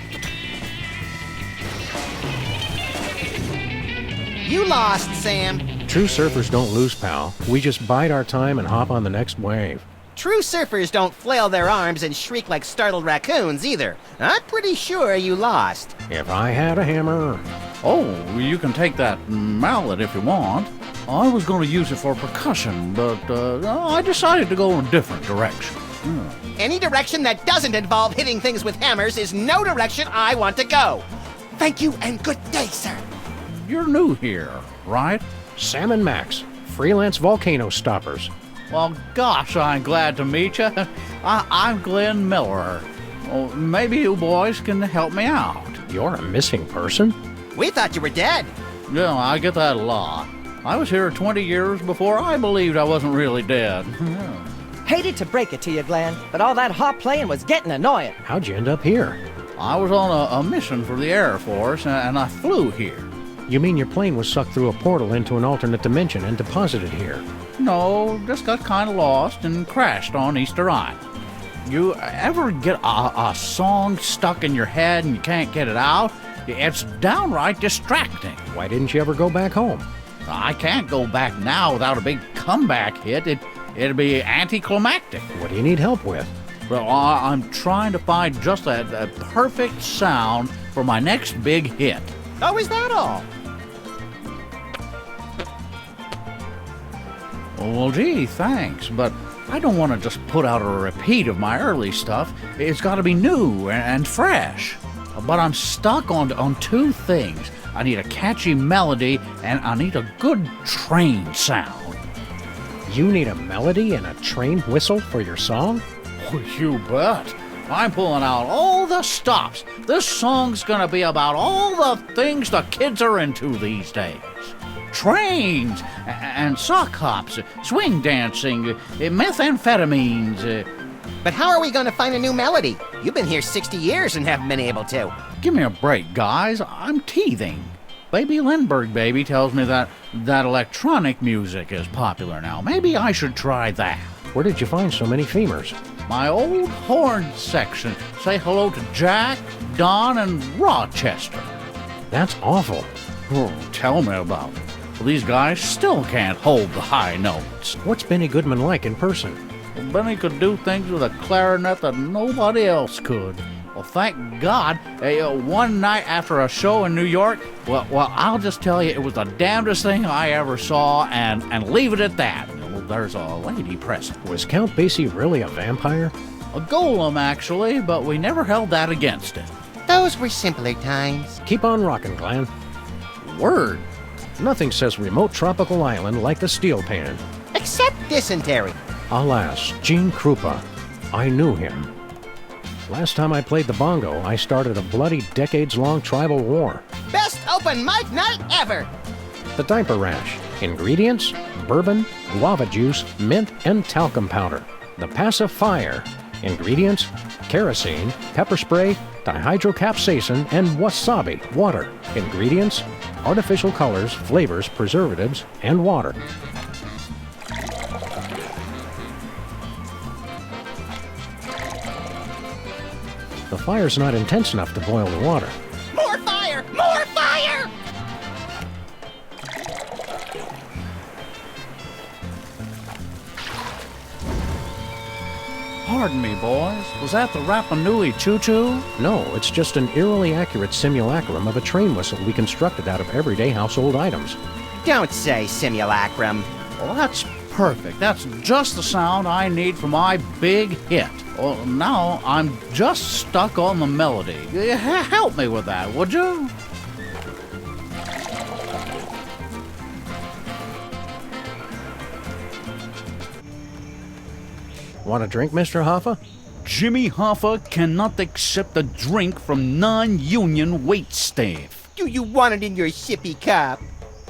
[SPEAKER 2] You lost, Sam.
[SPEAKER 1] True surfers don't lose, pal. We just bide our time and hop on the next wave.
[SPEAKER 2] True surfers don't flail their arms and shriek like startled raccoons either. I'm pretty sure you lost.
[SPEAKER 1] If I had a hammer...
[SPEAKER 5] Oh, you can take that mallet if you want. I was going to use it for percussion, but I decided to go in a different direction.
[SPEAKER 2] Any direction that doesn't involve hitting things with hammers is no direction I want to go. Thank you and good day, sir.
[SPEAKER 5] You're new here, right?
[SPEAKER 1] Sam and Max, freelance volcano stoppers.
[SPEAKER 5] Well, gosh, I'm glad to meet you. I'm Glenn Miller. Oh, maybe you boys can help me out.
[SPEAKER 1] You're a missing person?
[SPEAKER 2] We thought you were dead.
[SPEAKER 5] Yeah, I get that a lot. I was here 20 years before I believed I wasn't really dead.
[SPEAKER 13] Hated to break it to you, Glenn, but all that hot playing was getting annoying.
[SPEAKER 1] How'd you end up here?
[SPEAKER 5] I was on a mission for the Air Force, and I flew here.
[SPEAKER 1] You mean your plane was sucked through a portal into an alternate dimension and deposited here?
[SPEAKER 5] No, just got kind of lost and crashed on Easter Island. You ever get a song stuck in your head and you can't get it out? It's downright distracting.
[SPEAKER 1] Why didn't you ever go back home?
[SPEAKER 5] I can't go back now without a big comeback hit. It'd be anticlimactic.
[SPEAKER 1] What do you need help with?
[SPEAKER 5] Well, I'm trying to find just that perfect sound for my next big hit.
[SPEAKER 2] Oh, is that all?
[SPEAKER 5] Well, gee, thanks, but I don't want to just put out a repeat of my early stuff. It's got to be new and fresh. But I'm stuck on two things. I need a catchy melody, and I need a good train sound.
[SPEAKER 1] You need a melody and a train whistle for your song?
[SPEAKER 5] Oh, you bet. I'm pulling out all the stops. This song's gonna be about all the things the kids are into these days. Trains, and sock hops, swing dancing, methamphetamines.
[SPEAKER 2] But how are we going to find a new melody? You've been here 60 years and haven't been able to.
[SPEAKER 5] Give me a break, guys. I'm teething. Baby Lindbergh Baby tells me that electronic music is popular now. Maybe I should try that.
[SPEAKER 1] Where did you find so many femurs?
[SPEAKER 5] My old horn section. Say hello to Jack, Don, and Rochester.
[SPEAKER 1] That's awful.
[SPEAKER 5] Oh, tell me about it. Well, these guys still can't hold the high notes.
[SPEAKER 1] What's Benny Goodman like in person?
[SPEAKER 5] Well, Benny could do things with a clarinet that nobody else could. Well, thank God. One night after a show in New York, well, I'll just tell you, it was the damnedest thing I ever saw, and leave it at that. Well, there's a lady present.
[SPEAKER 1] Was Count Basie really a vampire?
[SPEAKER 5] A golem, actually, but we never held that against it.
[SPEAKER 2] Those were simpler times.
[SPEAKER 1] Keep on rocking, Glenn.
[SPEAKER 5] Word.
[SPEAKER 1] Nothing says remote tropical island like the steel pan.
[SPEAKER 2] Except dysentery.
[SPEAKER 1] Alas, Gene Krupa. I knew him. Last time I played the bongo, I started a bloody decades-long tribal war.
[SPEAKER 2] Best open mic night ever!
[SPEAKER 1] The diaper rash. Ingredients: bourbon, guava juice, mint, and talcum powder. The pacifier. Ingredients: kerosene, pepper spray, dihydrocapsaicin, and wasabi, water. Ingredients: artificial colors, flavors, preservatives, and water. The fire's not intense enough to boil the water.
[SPEAKER 2] More fire! More fire!
[SPEAKER 5] Pardon me, boys. Was that the Rapa Nui choo-choo?
[SPEAKER 1] No, it's just an eerily accurate simulacrum of a train whistle we constructed out of everyday household items.
[SPEAKER 2] Don't say simulacrum.
[SPEAKER 5] Well, that's perfect. That's just the sound I need for my big hit. Well, now I'm just stuck on the melody. Help me with that, would you?
[SPEAKER 1] Want a drink, Mr. Hoffa?
[SPEAKER 5] Jimmy Hoffa cannot accept a drink from non-union waitstaff.
[SPEAKER 2] Do you want it in your sippy cup?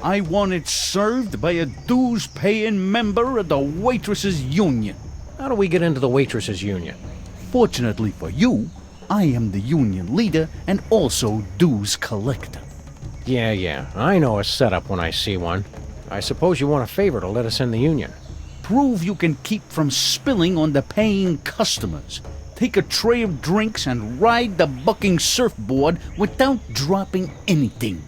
[SPEAKER 5] I want it served by a dues-paying member of the Waitresses Union.
[SPEAKER 1] How do we get into the Waitresses Union?
[SPEAKER 5] Fortunately for you, I am the union leader and also dues collector.
[SPEAKER 1] Yeah, I know a setup when I see one. I suppose you want a favor to let us in the union.
[SPEAKER 5] Prove you can keep from spilling on the paying customers. Take a tray of drinks and ride the bucking surfboard without dropping anything.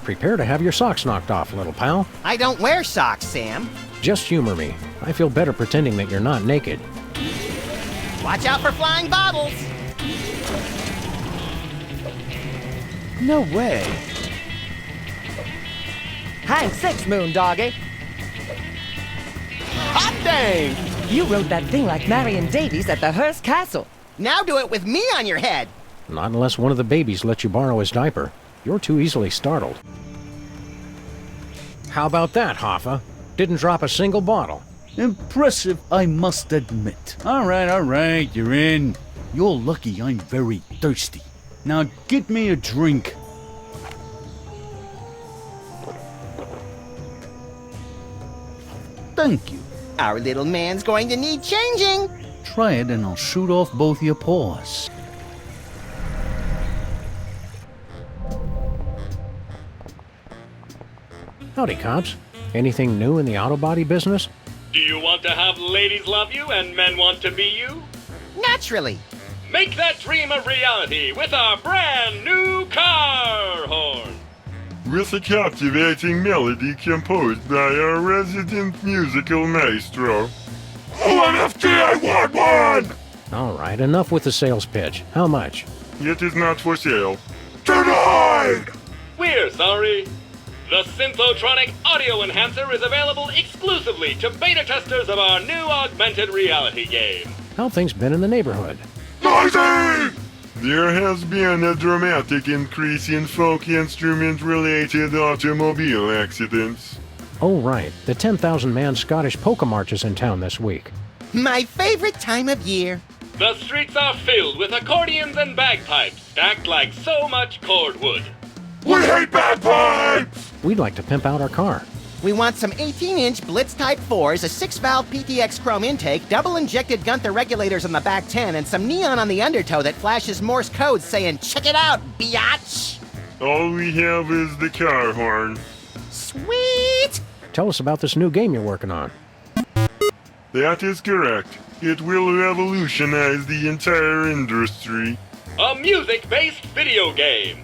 [SPEAKER 1] Prepare to have your socks knocked off, little pal.
[SPEAKER 2] I don't wear socks, Sam.
[SPEAKER 1] Just humor me. I feel better pretending that you're not naked.
[SPEAKER 2] Watch out for flying bottles.
[SPEAKER 14] No way.
[SPEAKER 13] Hang 6, Moon Doggy.
[SPEAKER 2] Hot dang!
[SPEAKER 13] You rode that thing like Marion Davies at the Hearst Castle.
[SPEAKER 2] Now do it with me on your head.
[SPEAKER 1] Not unless one of the babies lets you borrow his diaper. You're too easily startled. How about that, Hoffa? Didn't drop a single bottle.
[SPEAKER 5] Impressive, I must admit. All right, you're in. You're lucky I'm very thirsty. Now get me a drink. Thank you.
[SPEAKER 2] Our little man's going to need changing.
[SPEAKER 5] Try it and I'll shoot off both your paws.
[SPEAKER 1] Howdy, cops. Anything new in the auto body business?
[SPEAKER 9] Do you want to have ladies love you and men want to be you?
[SPEAKER 2] Naturally.
[SPEAKER 9] Make that dream a reality with our brand new car horn.
[SPEAKER 15] With a captivating melody composed by our resident musical maestro. OMFG, I want one!
[SPEAKER 1] All right, enough with the sales pitch. How much?
[SPEAKER 15] It is not for sale. Denied!
[SPEAKER 9] We're sorry. The Synthotronic Audio Enhancer is available exclusively to beta testers of our new augmented reality game.
[SPEAKER 1] How things been in the neighborhood?
[SPEAKER 15] Noisy! There has been a dramatic increase in folk instrument-related automobile accidents.
[SPEAKER 1] Oh, right. The 10,000-man Scottish polka march is in town this week.
[SPEAKER 2] My favorite time of year.
[SPEAKER 9] The streets are filled with accordions and bagpipes stacked like so much cordwood.
[SPEAKER 15] We hate bagpipes!
[SPEAKER 1] We'd like to pimp out our car.
[SPEAKER 2] We want some 18-inch Blitz Type 4s, a 6-valve PTX chrome intake, double-injected Gunther regulators on the back 10, and some neon on the undertow that flashes Morse code saying, "Check it out, biatch!"
[SPEAKER 15] All we have is the car horn.
[SPEAKER 2] Sweet!
[SPEAKER 1] Tell us about this new game you're working on.
[SPEAKER 15] That is correct. It will revolutionize the entire industry.
[SPEAKER 9] A music-based video game.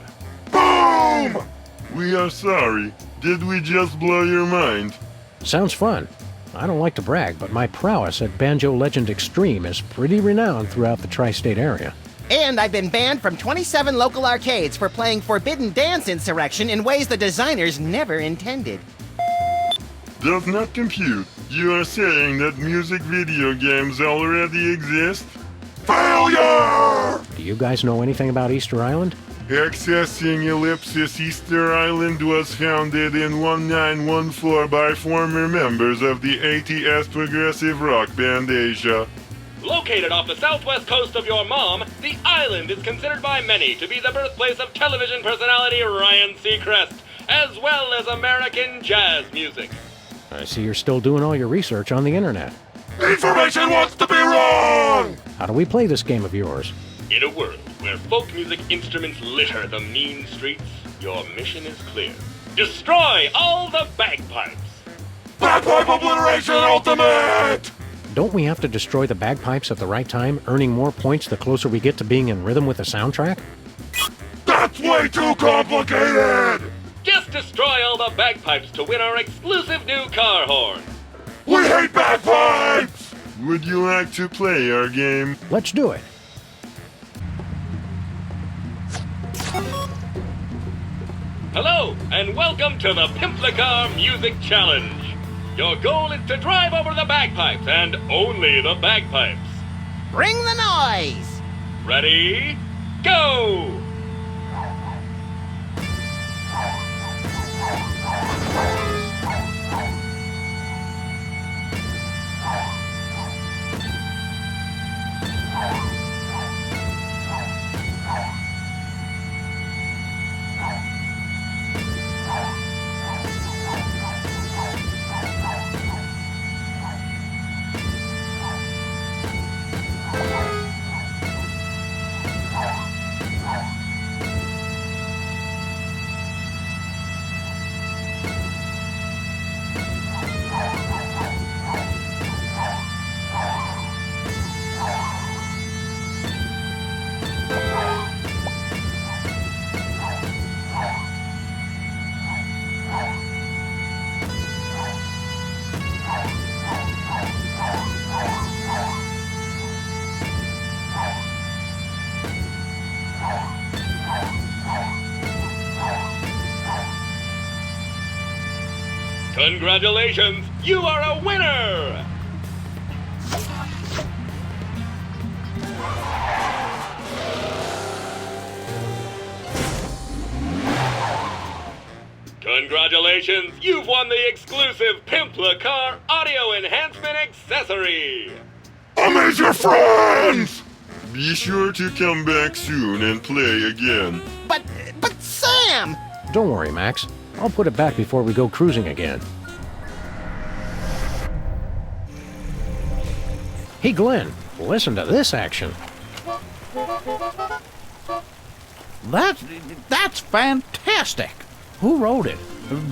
[SPEAKER 15] Boom! We are sorry. Did we just blow your mind?
[SPEAKER 1] Sounds fun. I don't like to brag, but my prowess at Banjo Legend Extreme is pretty renowned throughout the tri-state area.
[SPEAKER 2] And I've been banned from 27 local arcades for playing Forbidden Dance Insurrection in ways the designers never intended.
[SPEAKER 15] Does not compute. You are saying that music video games already exist? Failure!
[SPEAKER 1] Do you guys know anything about Easter Island?
[SPEAKER 15] Accessing Ellipsis Easter Island was founded in 1914 by former members of the ATS progressive rock band Asia.
[SPEAKER 9] Located off the southwest coast of your mom, the island is considered by many to be the birthplace of television personality Ryan Seacrest, as well as American jazz music.
[SPEAKER 1] I see you're still doing all your research on the internet.
[SPEAKER 15] Information wants to be wrong!
[SPEAKER 1] How do we play this game of yours?
[SPEAKER 9] In a world where folk music instruments litter the mean streets, your mission is clear. Destroy all the bagpipes!
[SPEAKER 15] Bagpipe obliteration ultimate!
[SPEAKER 1] Don't we have to destroy the bagpipes at the right time, earning more points the closer we get to being in rhythm with the soundtrack?
[SPEAKER 15] That's way too complicated!
[SPEAKER 9] Just destroy all the bagpipes to win our exclusive new car horn.
[SPEAKER 15] We hate bagpipes! Would you like to play our game?
[SPEAKER 1] Let's do it.
[SPEAKER 9] Hello, and welcome to the Pimplicar Music Challenge. Your goal is to drive over the bagpipes, and only the bagpipes.
[SPEAKER 2] Bring the noise!
[SPEAKER 9] Ready? Go! Congratulations! You are a winner! Congratulations! You've won the exclusive Pimplicar Audio Enhancement Accessory!
[SPEAKER 15] Amazing friends! Be sure to come back soon and play again.
[SPEAKER 2] But Sam!
[SPEAKER 1] Don't worry, Max. I'll put it back before we go cruising again. Hey, Glenn, listen to this action.
[SPEAKER 5] That's fantastic. Who wrote it?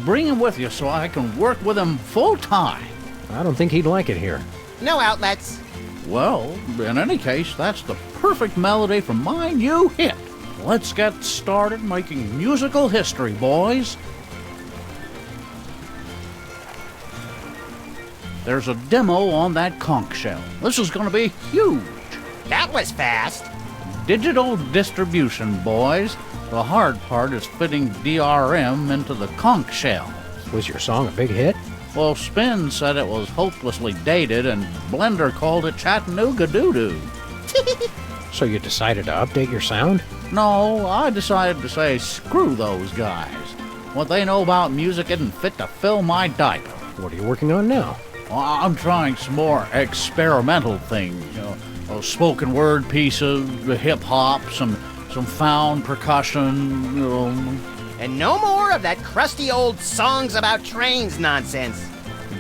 [SPEAKER 5] Bring him with you so I can work with him full time.
[SPEAKER 1] I don't think he'd like it here.
[SPEAKER 2] No outlets.
[SPEAKER 5] Well, in any case, that's the perfect melody for my new hit. Let's get started making musical history, boys. There's a demo on that conch shell. This is going to be huge.
[SPEAKER 2] That was fast.
[SPEAKER 5] Digital distribution, boys. The hard part is fitting DRM into the conch shell.
[SPEAKER 1] Was your song a big hit?
[SPEAKER 5] Well, Spin said it was hopelessly dated, and Blender called it Chattanooga Doo-Doo.
[SPEAKER 1] So you decided to update your sound?
[SPEAKER 5] No, I decided to say screw those guys. What they know about music isn't fit to fill my diaper.
[SPEAKER 1] What are you working on now?
[SPEAKER 5] I'm trying some more experimental things, spoken word pieces, hip-hop, some found percussion,
[SPEAKER 2] And no more of that crusty old songs about trains nonsense.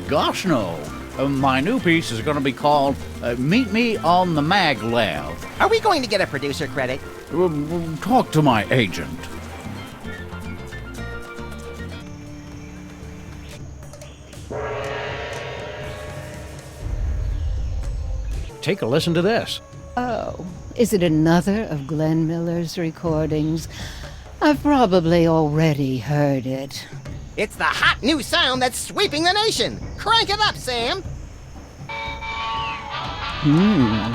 [SPEAKER 5] Gosh, no. My new piece is going to be called Meet Me on the Maglev.
[SPEAKER 2] Are we going to get a producer credit?
[SPEAKER 5] Talk to my agent.
[SPEAKER 1] Take a listen to this.
[SPEAKER 11] Oh, is it another of Glenn Miller's recordings? I've probably already heard it.
[SPEAKER 2] It's the hot new sound that's sweeping the nation. Crank it up, Sam.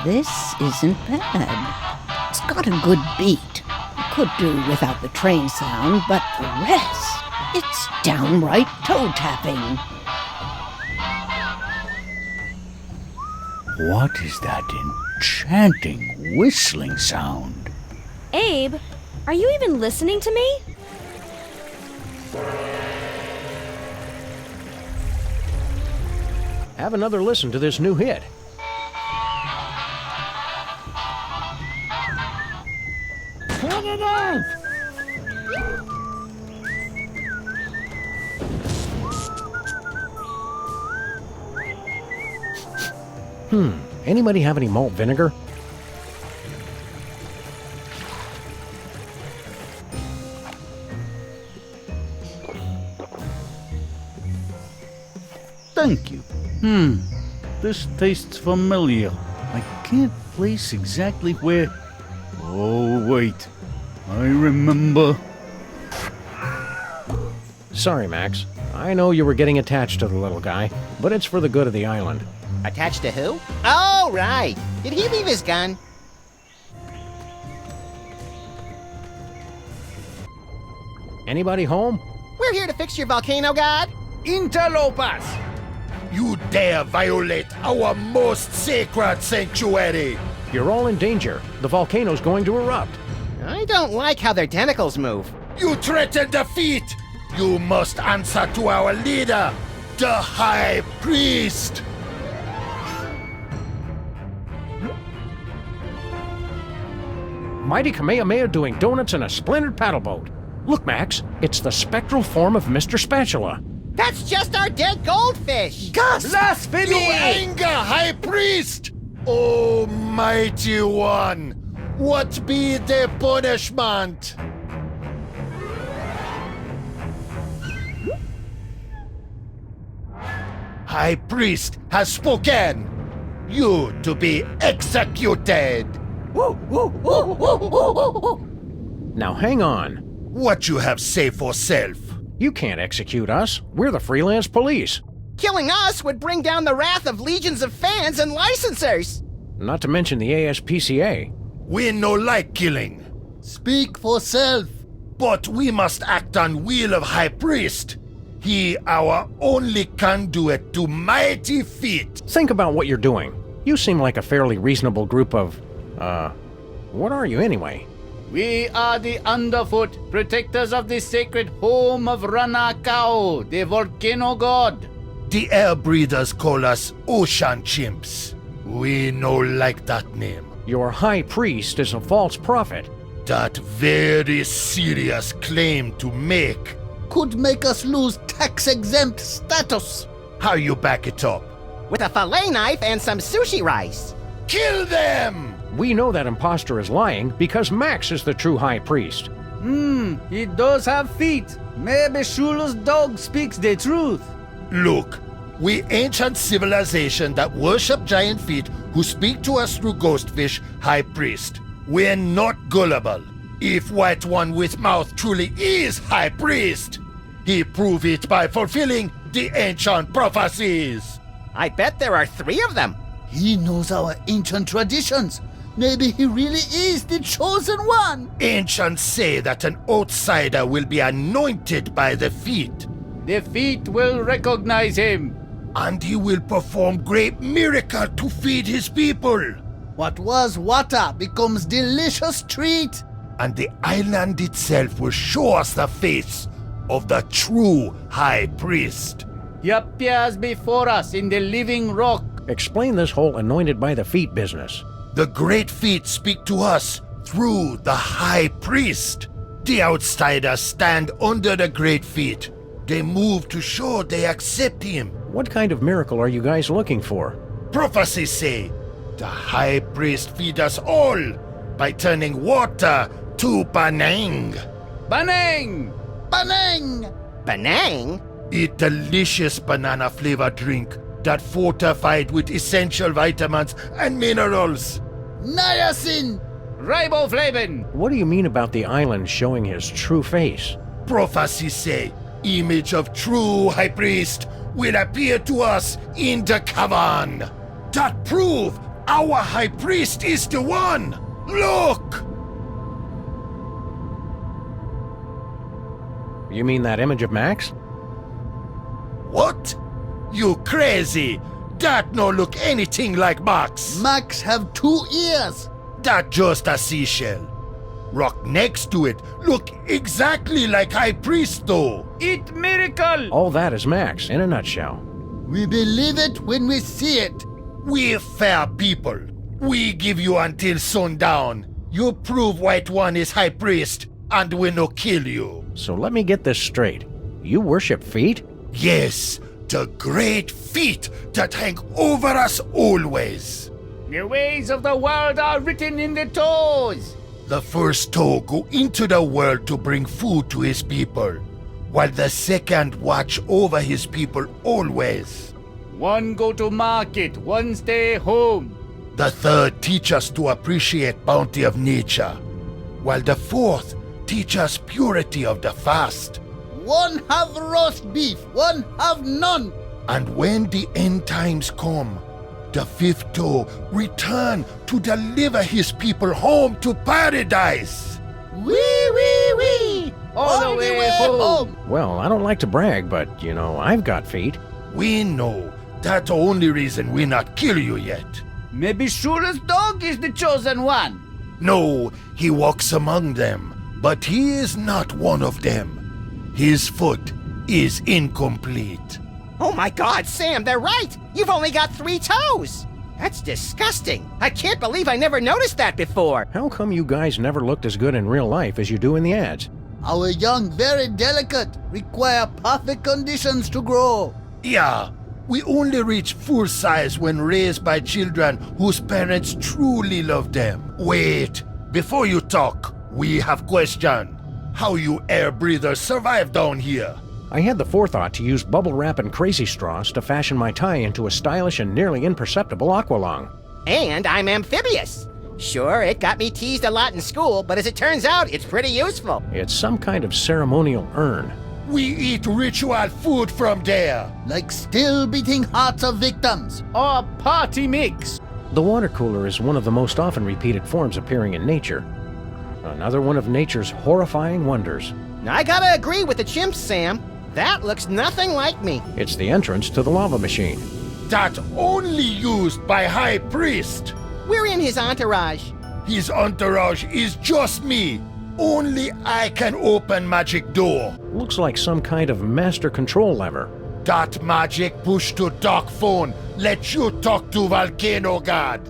[SPEAKER 11] This isn't bad. It's got a good beat. Could do without the train sound, but the rest, it's downright toe-tapping.
[SPEAKER 5] What is that enchanting whistling sound?
[SPEAKER 3] Abe, are you even listening to me?
[SPEAKER 1] Have another listen to this new hit.
[SPEAKER 5] Put it up!
[SPEAKER 1] Anybody have any malt vinegar?
[SPEAKER 5] Thank you. This tastes familiar. I can't place exactly where... Oh, wait. I remember.
[SPEAKER 1] Sorry, Max. I know you were getting attached to the little guy, but it's for the good of the island.
[SPEAKER 2] Attached to who? Oh, right. Did he leave his gun?
[SPEAKER 1] Anybody home?
[SPEAKER 2] We're here to fix your volcano, God.
[SPEAKER 16] Interlopers!
[SPEAKER 17] You dare violate our most sacred sanctuary!
[SPEAKER 1] You're all in danger. The volcano's going to erupt.
[SPEAKER 2] I don't like how their tentacles move.
[SPEAKER 17] You threaten defeat! You must answer to our leader, the High Priest!
[SPEAKER 1] Mighty Kamehameha doing donuts in a splintered paddle boat. Look, Max, it's the spectral form of Mr. Spatula.
[SPEAKER 2] That's just our dead goldfish!
[SPEAKER 16] Blasphemy!
[SPEAKER 17] You anger, High Priest! Oh, mighty one, what be the punishment? High Priest has spoken. You to be executed.
[SPEAKER 1] Now hang on.
[SPEAKER 17] What you have say for self?
[SPEAKER 1] You can't execute us. We're the Freelance Police.
[SPEAKER 2] Killing us would bring down the wrath of legions of fans and licensors.
[SPEAKER 1] Not to mention the ASPCA.
[SPEAKER 17] We no like killing. Speak for self. But we must act on will of High Priest. He our only conduit to mighty feat.
[SPEAKER 1] Think about what you're doing. You seem like a fairly reasonable group of, what are you anyway?
[SPEAKER 16] We are the Underfoot, protectors of the sacred home of Ranakao, the volcano god.
[SPEAKER 17] The air breathers call us ocean chimps. We no like that name.
[SPEAKER 1] Your high priest is a false prophet.
[SPEAKER 17] That very serious claim to make could make us lose tax-exempt status. How you back it up?
[SPEAKER 2] With a fillet knife and some sushi rice.
[SPEAKER 17] Kill them!
[SPEAKER 1] We know that imposter is lying because Max is the true high priest.
[SPEAKER 16] He does have feet. Maybe Shula's dog speaks the truth.
[SPEAKER 17] Look, we ancient civilization that worship giant feet who speak to us through ghostfish, High Priest. We're not gullible. If White One with Mouth truly is High Priest, he prove it by fulfilling the ancient prophecies.
[SPEAKER 2] I bet there are 3 of them.
[SPEAKER 17] He knows our ancient traditions. Maybe he really is the chosen one. Ancients say that an outsider will be anointed by the feet.
[SPEAKER 16] The feet will recognize him.
[SPEAKER 17] And he will perform great miracle to feed his people. What was water becomes delicious treat. And the island itself will show us the face of the true High Priest.
[SPEAKER 16] He appears before us in the living rock.
[SPEAKER 1] Explain this whole anointed by the feet business.
[SPEAKER 17] The great feet speak to us through the High Priest. The outsiders stand under the great feet. They move to show they accept him.
[SPEAKER 1] What kind of miracle are you guys looking for?
[SPEAKER 17] Prophecies say the High Priest feed us all by turning water to Banang.
[SPEAKER 16] Banang!
[SPEAKER 17] Banang!
[SPEAKER 2] Banang?
[SPEAKER 17] A delicious banana-flavored drink that fortified with essential vitamins and minerals. Niacin!
[SPEAKER 16] Riboflavin!
[SPEAKER 1] What do you mean about the island showing his true face?
[SPEAKER 17] Prophecies say image of true High Priest will appear to us in the cavern. That prove our High Priest is the one. Look!
[SPEAKER 1] You mean that image of Max?
[SPEAKER 17] What? You crazy! That no look anything like Max. Max have 2 ears. That just a seashell. Rock next to it look exactly like High Priest though.
[SPEAKER 16] It miracle!
[SPEAKER 1] All that is Max in a nutshell.
[SPEAKER 17] We believe it when we see it. We're fair people. We give you until sundown. You prove White One is High Priest, and we no kill you.
[SPEAKER 1] So let me get this straight. You worship feet?
[SPEAKER 17] Yes, the great feet that hang over us always.
[SPEAKER 16] The ways of the world are written in the toes.
[SPEAKER 17] The first toe go into the world to bring food to his people, while the second watch over his people always.
[SPEAKER 16] One go to market, one stay home.
[SPEAKER 17] The third teach us to appreciate bounty of nature, while the fourth teach us purity of the fast. One have roast beef, one have none. And when the end times come, the fifth toe return to deliver his people home to paradise.
[SPEAKER 16] Wee, wee, wee! All the way home!
[SPEAKER 1] Well, I don't like to brag, but, you know, I've got feet.
[SPEAKER 17] We know. That's the only reason we not kill you yet.
[SPEAKER 16] Maybe Shula's dog is the chosen one.
[SPEAKER 17] No, he walks among them, but he is not one of them. His foot is incomplete.
[SPEAKER 2] Oh my God, Sam, they're right! You've only got 3 toes! That's disgusting. I can't believe I never noticed that before.
[SPEAKER 1] How come you guys never looked as good in real life as you do in the ads?
[SPEAKER 16] Our young, very delicate, require perfect conditions to grow.
[SPEAKER 17] Yeah, we only reach full size when raised by children whose parents truly love them. Wait, before you talk, we have question. How you air breathers survive down here?
[SPEAKER 1] I had the forethought to use bubble wrap and crazy straws to fashion my tie into a stylish and nearly imperceptible aqualung.
[SPEAKER 2] And I'm amphibious. Sure, it got me teased a lot in school, but as it turns out, it's pretty useful.
[SPEAKER 1] It's some kind of ceremonial urn.
[SPEAKER 17] We eat ritual food from there.
[SPEAKER 16] Like still beating hearts of victims. Or party mix.
[SPEAKER 1] The water cooler is one of the most often repeated forms appearing in nature. Another one of nature's horrifying wonders.
[SPEAKER 2] I gotta agree with the chimps, Sam. That looks nothing like me.
[SPEAKER 1] It's the entrance to the lava machine.
[SPEAKER 17] That only used by High Priest.
[SPEAKER 2] We're in his entourage.
[SPEAKER 17] His entourage is just me. Only I can open magic door.
[SPEAKER 1] Looks like some kind of master control lever.
[SPEAKER 17] That magic push to dark phone let you talk to Volcano God.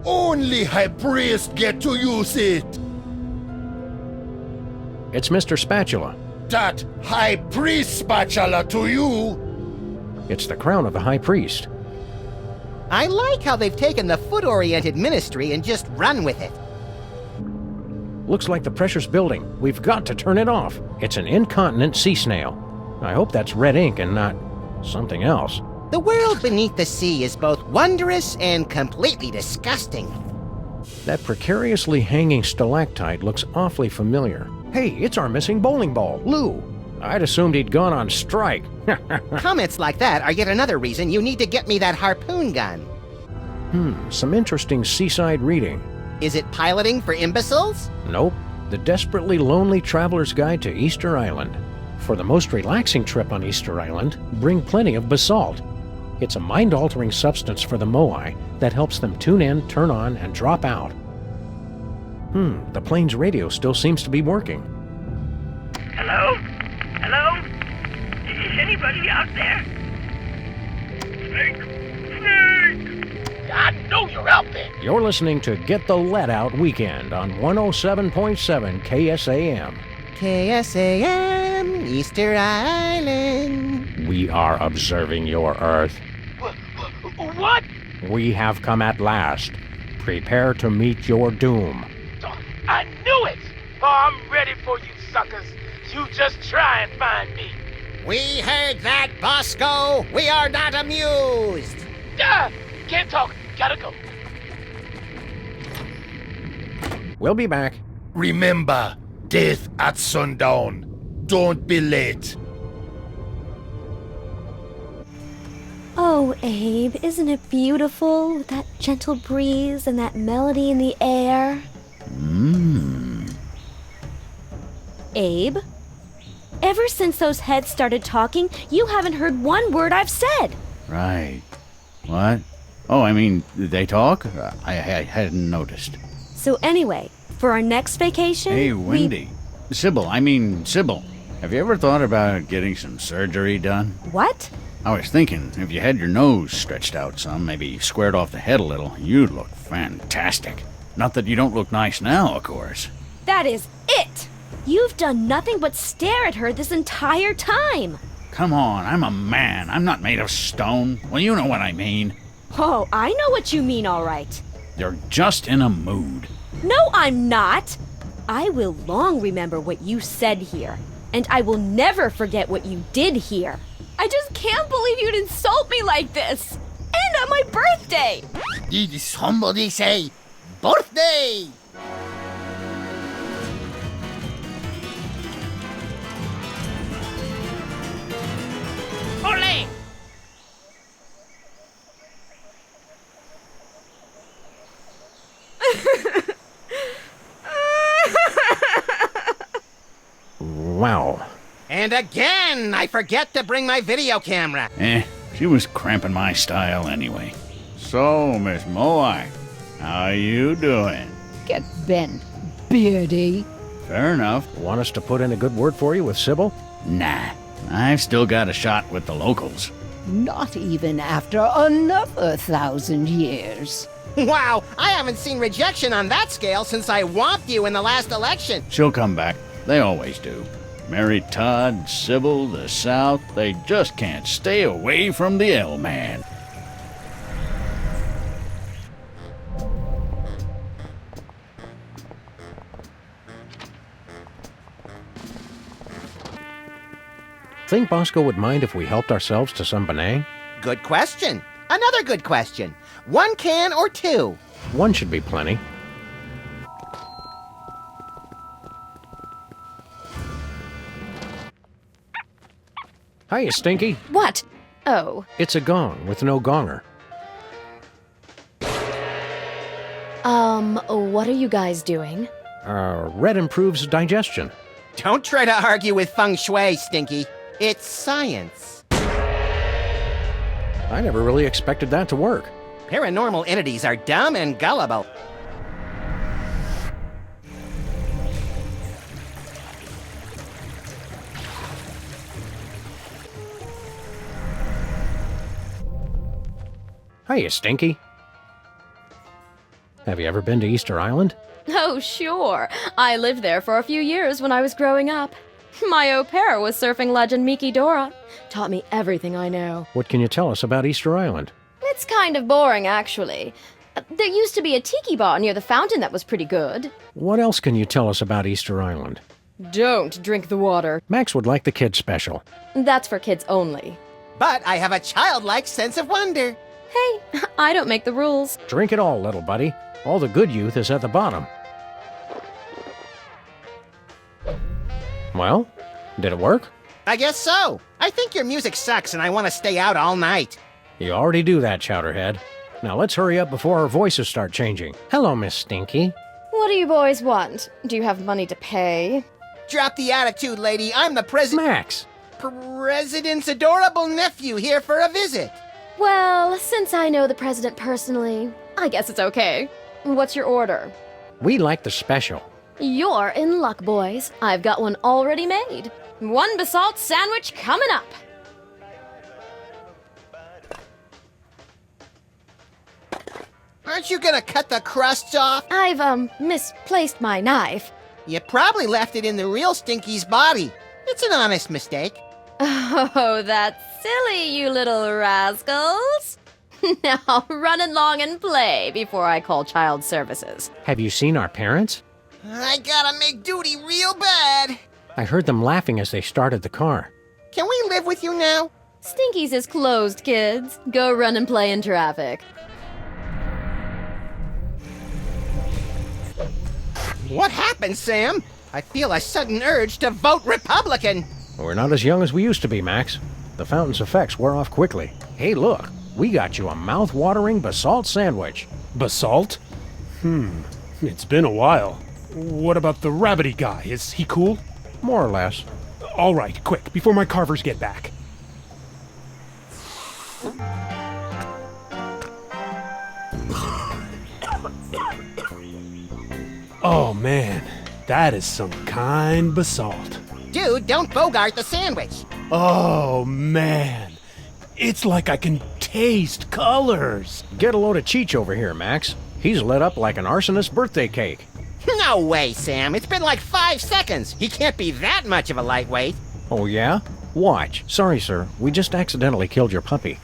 [SPEAKER 17] Only High Priest get to use it.
[SPEAKER 1] It's Mr. Spatula.
[SPEAKER 17] That High Priest spatula to you.
[SPEAKER 1] It's the crown of the High Priest.
[SPEAKER 2] I like how they've taken the foot-oriented ministry and just run with it.
[SPEAKER 1] Looks like the pressure's building. We've got to turn it off. It's an incontinent sea snail. I hope that's red ink and not something else.
[SPEAKER 2] The world beneath the sea is both wondrous and completely disgusting.
[SPEAKER 1] That precariously hanging stalactite looks awfully familiar. Hey, it's our missing bowling ball, Lou. I'd assumed he'd gone on strike.
[SPEAKER 2] Comments like that are yet another reason you need to get me that harpoon gun.
[SPEAKER 1] Some interesting seaside reading.
[SPEAKER 2] Is it piloting for imbeciles?
[SPEAKER 1] Nope. The Desperately Lonely Traveler's Guide to Easter Island. For the most relaxing trip on Easter Island, bring plenty of basalt. It's a mind-altering substance for the Moai that helps them tune in, turn on, and drop out. The plane's radio still seems to be working.
[SPEAKER 18] Hello? Hello? Is anybody out there? Snake! Snake!
[SPEAKER 17] I know you're out there.
[SPEAKER 1] You're listening to Get the Let Out Weekend on 107.7 KSAM.
[SPEAKER 2] KSAM, Easter Island.
[SPEAKER 1] We are observing your Earth.
[SPEAKER 18] What?
[SPEAKER 1] We have come at last. Prepare to meet your doom.
[SPEAKER 18] I knew it! Oh, I'm ready for you suckers. You just try and find me.
[SPEAKER 2] We heard that, Bosco. We are not amused.
[SPEAKER 18] Can't talk. Gotta go.
[SPEAKER 1] We'll be back.
[SPEAKER 17] Remember, death at sundown. Don't be late.
[SPEAKER 10] Oh, Abe, isn't it beautiful with that gentle breeze and that melody in the air? Abe? Ever since those heads started talking, you haven't heard one word I've said.
[SPEAKER 5] Right. What? Oh, I mean, they talk? I hadn't noticed.
[SPEAKER 10] So anyway, for our next vacation...
[SPEAKER 5] Hey, Wendy. Sybil, have you ever thought about getting some surgery done?
[SPEAKER 10] What?
[SPEAKER 5] I was thinking, if you had your nose stretched out some, maybe squared off the head a little, you'd look fantastic. Not that you don't look nice now, of course.
[SPEAKER 10] That is it! You've done nothing but stare at her this entire time.
[SPEAKER 5] Come on, I'm a man. I'm not made of stone. Well, you know what I mean.
[SPEAKER 10] Oh, I know what you mean, all right.
[SPEAKER 5] You're just in a mood.
[SPEAKER 10] No, I'm not. I will long remember what you said here, and I will never forget what you did here. I just can't believe you'd insult me like this. And on my birthday.
[SPEAKER 16] Did somebody say birthday?
[SPEAKER 18] Ole!
[SPEAKER 1] Wow.
[SPEAKER 2] And again, I forget to bring my video camera.
[SPEAKER 5] She was cramping my style anyway. So, Miss Moai, how you doing?
[SPEAKER 11] Get bent, Beardy.
[SPEAKER 5] Fair enough.
[SPEAKER 1] Want us to put in a good word for you with Sybil?
[SPEAKER 5] Nah, I've still got a shot with the locals.
[SPEAKER 11] Not even after another 1,000 years.
[SPEAKER 2] Wow, I haven't seen rejection on that scale since I whomped you in the last election.
[SPEAKER 5] She'll come back. They always do. Mary Todd, Sybil, the South, they just can't stay away from the L-Man.
[SPEAKER 1] Think Bosco would mind if we helped ourselves to some Benang?
[SPEAKER 2] Good question. Another good question. 1 can or 2?
[SPEAKER 1] 1 should be plenty. Hiya, Stinky.
[SPEAKER 3] What? Oh.
[SPEAKER 1] It's a gong with no gonger.
[SPEAKER 3] What are you guys doing?
[SPEAKER 1] Red improves digestion.
[SPEAKER 2] Don't try to argue with feng shui, Stinky. It's science.
[SPEAKER 1] I never really expected that to work.
[SPEAKER 2] Paranormal entities are dumb and gullible.
[SPEAKER 1] Hiya, Stinky. Have you ever been to Easter Island?
[SPEAKER 3] Oh, sure. I lived there for a few years when I was growing up. My au pair was surfing legend Miki Dora. Taught me everything I know.
[SPEAKER 1] What can you tell us about Easter Island?
[SPEAKER 3] It's kind of boring, actually. There used to be a tiki bar near the fountain that was pretty good.
[SPEAKER 1] What else can you tell us about Easter Island?
[SPEAKER 3] Don't drink the water.
[SPEAKER 1] Max would like the kids special.
[SPEAKER 3] That's for kids only.
[SPEAKER 2] But I have a childlike sense of wonder.
[SPEAKER 3] Hey, I don't make the rules.
[SPEAKER 1] Drink it all, little buddy. All the good youth is at the bottom. Well, did it work?
[SPEAKER 2] I guess so. I think your music sucks and I want to stay out all night.
[SPEAKER 1] You already do that, Chowderhead. Now let's hurry up before our voices start changing. Hello, Miss Stinky.
[SPEAKER 3] What do you boys want? Do you have money to pay?
[SPEAKER 2] Drop the attitude, lady. I'm the president.
[SPEAKER 1] Max!
[SPEAKER 2] President's adorable nephew here for a visit.
[SPEAKER 3] Well, since I know the president personally, I guess it's okay. What's your order?
[SPEAKER 1] We like the special.
[SPEAKER 3] You're in luck, boys. I've got one already made. 1 basalt sandwich coming up.
[SPEAKER 2] Aren't you gonna cut the crusts off?
[SPEAKER 3] I've, misplaced my knife.
[SPEAKER 2] You probably left it in the real Stinky's body. It's an honest mistake.
[SPEAKER 3] Oh, that's silly, you little rascals. Now run along and play before I call child services.
[SPEAKER 1] Have you seen our parents?
[SPEAKER 2] I gotta make duty real bad.
[SPEAKER 1] I heard them laughing as they started the car.
[SPEAKER 2] Can we live with you now?
[SPEAKER 3] Stinky's is closed, kids. Go run and play in traffic.
[SPEAKER 2] What happened, Sam? I feel a sudden urge to vote Republican.
[SPEAKER 1] We're not as young as we used to be, Max. The fountain's effects wear off quickly. Hey, look. We got you a mouth-watering basalt sandwich.
[SPEAKER 12] Basalt? It's been a while. What about the rabbity guy? Is he cool?
[SPEAKER 1] More or less.
[SPEAKER 12] All right, quick, before my carvers get back. Oh man, that is some kind basalt.
[SPEAKER 2] Dude, don't bogart the sandwich.
[SPEAKER 12] Oh man, it's like I can taste colors.
[SPEAKER 1] Get a load of Cheech over here, Max. He's lit up like an arsonist's birthday cake.
[SPEAKER 2] No way, Sam. It's been like 5 seconds. He can't be that much of a lightweight.
[SPEAKER 1] Oh, yeah? Watch. Sorry, sir. We just accidentally killed your puppy.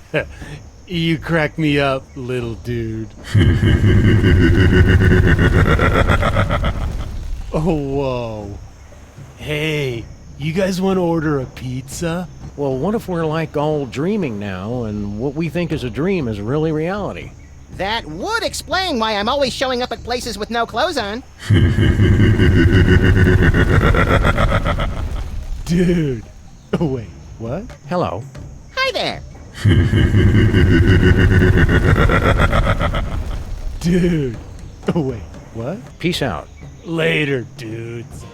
[SPEAKER 12] You crack me up, little dude. Oh, whoa. Hey, you guys want to order a pizza?
[SPEAKER 1] Well, what if we're like all dreaming now, and what we think is a dream is really reality?
[SPEAKER 2] That would explain why I'm always showing up at places with no clothes on.
[SPEAKER 12] Dude. Oh, wait, what?
[SPEAKER 1] Hello.
[SPEAKER 2] Hi there.
[SPEAKER 12] Dude. Oh, wait, what?
[SPEAKER 1] Peace out.
[SPEAKER 12] Later, dudes.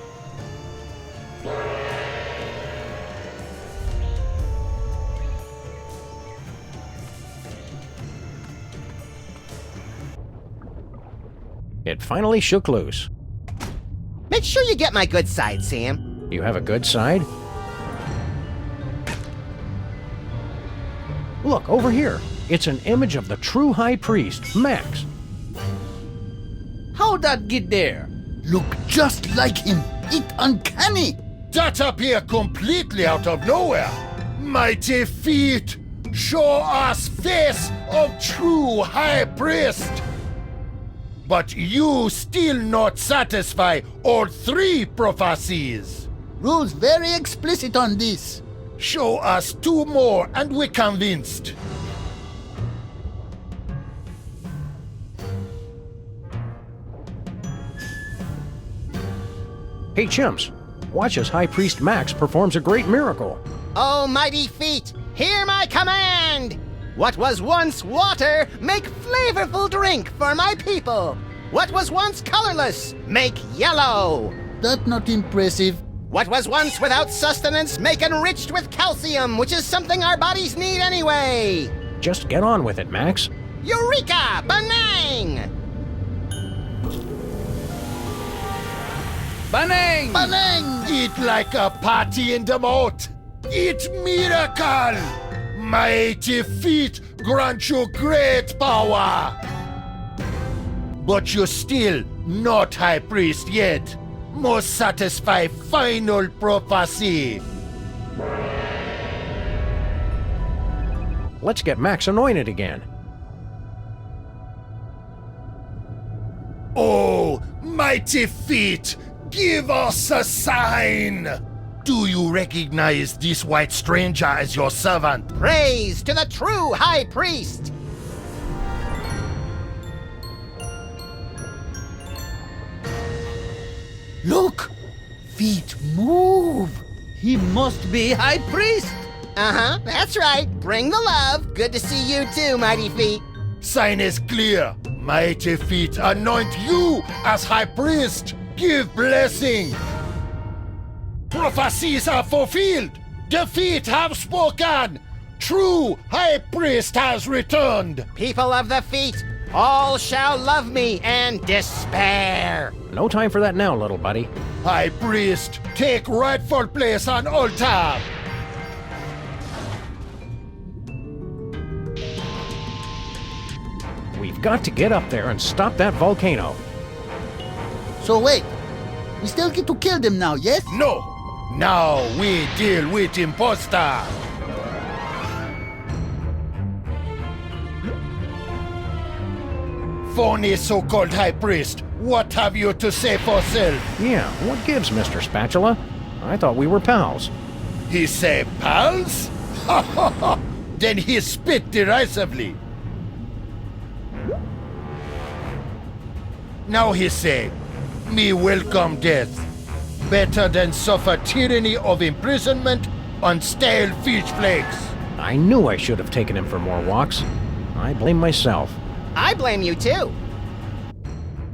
[SPEAKER 1] It finally shook loose.
[SPEAKER 2] Make sure you get my good side, Sam.
[SPEAKER 1] You have a good side? Look, over here. It's an image of the true High Priest, Max.
[SPEAKER 16] How'd that get there?
[SPEAKER 17] Look just like him. It's uncanny. That appear completely out of nowhere. Mighty feet, show us face of true High Priest. But you still not satisfy all 3 prophecies.
[SPEAKER 18] Rules very explicit on this.
[SPEAKER 17] Show us 2 more and we're convinced.
[SPEAKER 1] Hey, chimps, watch as High Priest Max performs a great miracle.
[SPEAKER 2] Oh, mighty feet, hear my command! What was once water, make flavorful drink for my people. What was once colorless, make yellow.
[SPEAKER 18] That's not impressive.
[SPEAKER 2] What was once without sustenance, make enriched with calcium, which is something our bodies need anyway.
[SPEAKER 1] Just get on with it, Max.
[SPEAKER 2] Eureka! Banang!
[SPEAKER 16] Banang!
[SPEAKER 17] Banang! Eat like a party in the moat. Eat miracle! Mighty feet grant you great power. But you're still not High Priest yet. Must satisfy final prophecy.
[SPEAKER 1] Let's get Max anointed again.
[SPEAKER 17] Oh, mighty feet, give us a sign. Do you recognize this white stranger as your servant?
[SPEAKER 2] Praise to the true High Priest!
[SPEAKER 18] Look! Feet move!
[SPEAKER 16] He must be High Priest!
[SPEAKER 2] Uh-huh, that's right. Bring the love. Good to see you too, mighty feet.
[SPEAKER 17] Sign is clear. Mighty feet anoint you as High Priest. Give blessing. Prophecies are fulfilled. The feet have spoken. True High Priest has returned.
[SPEAKER 2] People of the feet, all shall love me and despair.
[SPEAKER 1] No time for that now, little buddy.
[SPEAKER 17] High Priest, take rightful place on altar.
[SPEAKER 1] We've got to get up there and stop that volcano.
[SPEAKER 18] So wait, we still get to kill them now, yes?
[SPEAKER 17] No. Now we deal with imposter. Phony so-called High Priest, what have you to say for self?
[SPEAKER 1] Yeah, what gives, Mr. Spatula? I thought we were pals.
[SPEAKER 17] He say pals? Ha ha ha! Then he spit derisively. Now he say, me welcome death. Better than suffer tyranny of imprisonment on stale fish flakes.
[SPEAKER 1] I knew I should have taken him for more walks. I blame myself.
[SPEAKER 2] I blame you too.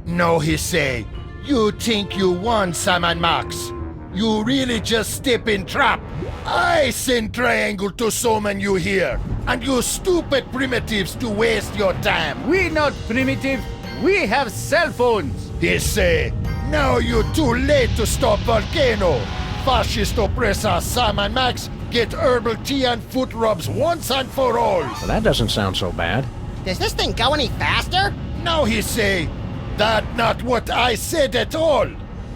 [SPEAKER 17] No, he say, you think you won, Sam and Max. You really just step in trap. I send Triangle to summon you here, and you stupid primitives to waste your time.
[SPEAKER 16] We not primitive. We have cell phones.
[SPEAKER 17] He say, now you too late to stop volcano. Fascist oppressor Sam and Max get herbal tea and foot rubs once and for all.
[SPEAKER 1] Well, that doesn't sound so bad.
[SPEAKER 2] Does this thing go any faster?
[SPEAKER 17] Now he say, that not what I said at all.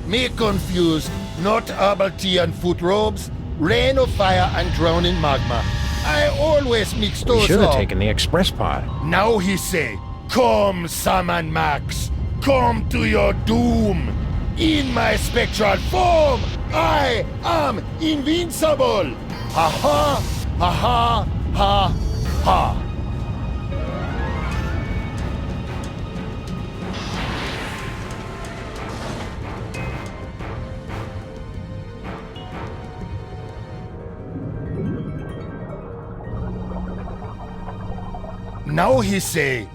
[SPEAKER 17] Me confused, not herbal tea and foot robes, rain of fire and drowning magma. I always mix those
[SPEAKER 1] We should have
[SPEAKER 17] up.
[SPEAKER 1] taken the express pod.
[SPEAKER 17] Now he say, come Sam and Max, come to your doom. In my spectral form, I am invincible. Ha ha, ha ha, ha ha. Now he say,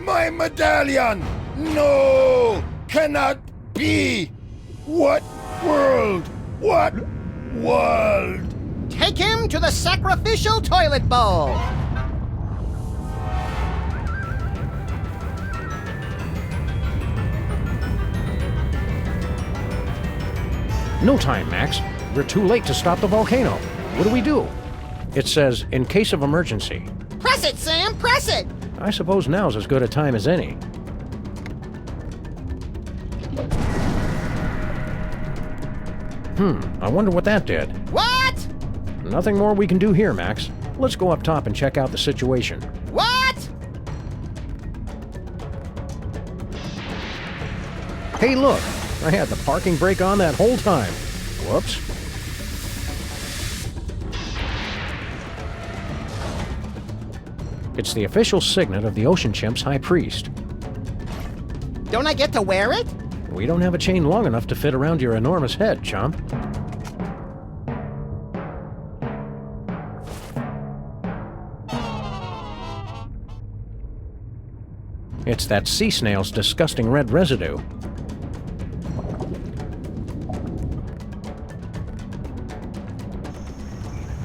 [SPEAKER 17] my medallion! No! Cannot be! What world? What world?
[SPEAKER 2] Take him to the sacrificial toilet bowl.
[SPEAKER 1] No time, Max. We're too late to stop the volcano. What do we do? It says, in case of emergency.
[SPEAKER 2] Press it, Sam! Press it!
[SPEAKER 1] I suppose now's as good a time as any. I wonder what that did.
[SPEAKER 2] What?
[SPEAKER 1] Nothing more we can do here, Max. Let's go up top and check out the situation.
[SPEAKER 2] What?
[SPEAKER 1] Hey, look! I had the parking brake on that whole time. Whoops. It's the official signet of the Ocean Chimp's High Priest.
[SPEAKER 2] Don't I get to wear it?
[SPEAKER 1] We don't have a chain long enough to fit around your enormous head, chump. It's that sea snail's disgusting red residue.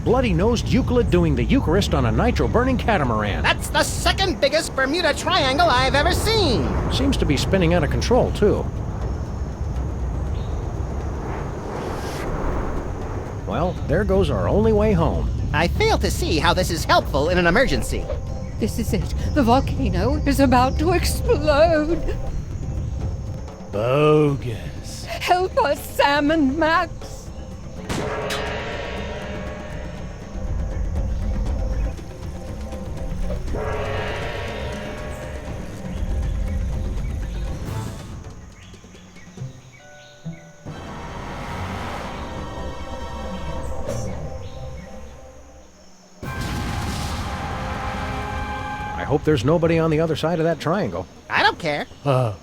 [SPEAKER 1] Bloody-nosed Euclid doing the Eucharist on a nitro-burning catamaran.
[SPEAKER 2] That's the second biggest Bermuda Triangle I've ever seen.
[SPEAKER 1] Seems to be spinning out of control, too. Well, there goes our only way home.
[SPEAKER 2] I fail to see how this is helpful in an emergency.
[SPEAKER 11] This is it. The volcano is about to explode.
[SPEAKER 16] Bogus.
[SPEAKER 11] Help us, Sam and Max.
[SPEAKER 1] I hope there's nobody on the other side of that triangle.
[SPEAKER 2] I don't care.
[SPEAKER 16] Oh,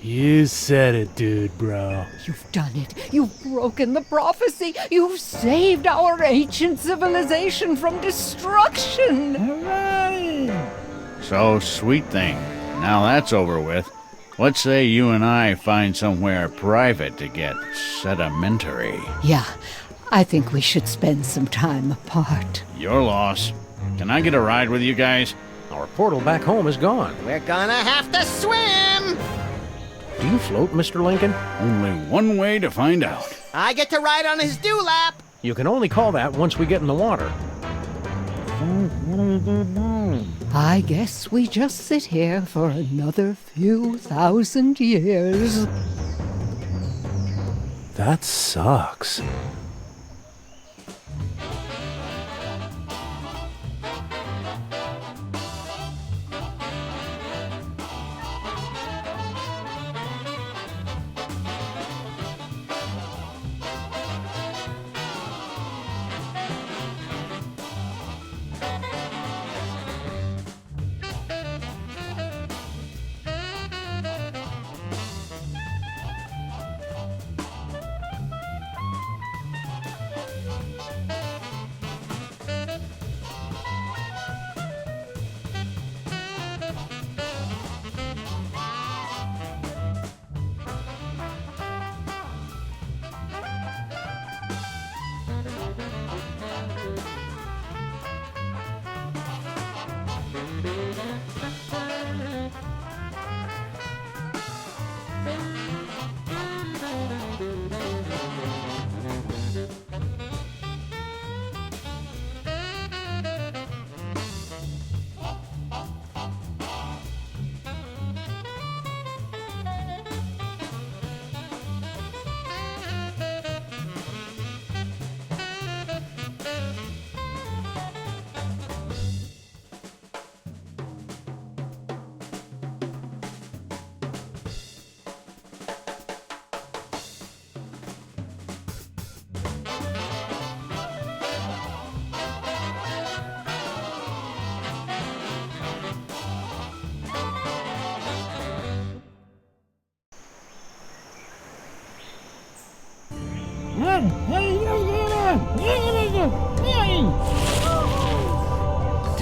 [SPEAKER 16] you said it, dude, bro.
[SPEAKER 11] You've done it. You've broken the prophecy. You've saved our ancient civilization from destruction.
[SPEAKER 5] Hooray! So, sweet thing. Now that's over with. Let's say you and I find somewhere private to get sedimentary.
[SPEAKER 11] Yeah, I think we should spend some time apart.
[SPEAKER 5] Your loss. Can I get a ride with you guys?
[SPEAKER 1] Our portal back home is gone.
[SPEAKER 2] We're gonna have to swim!
[SPEAKER 1] Do you float, Mr. Lincoln?
[SPEAKER 5] Only one way to find out.
[SPEAKER 2] I get to ride on his dewlap!
[SPEAKER 1] You can only call that once we get in the water.
[SPEAKER 11] I guess we just sit here for another few thousand years.
[SPEAKER 16] That sucks.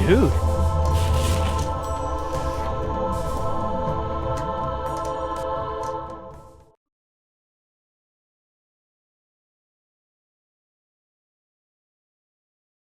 [SPEAKER 16] Dude,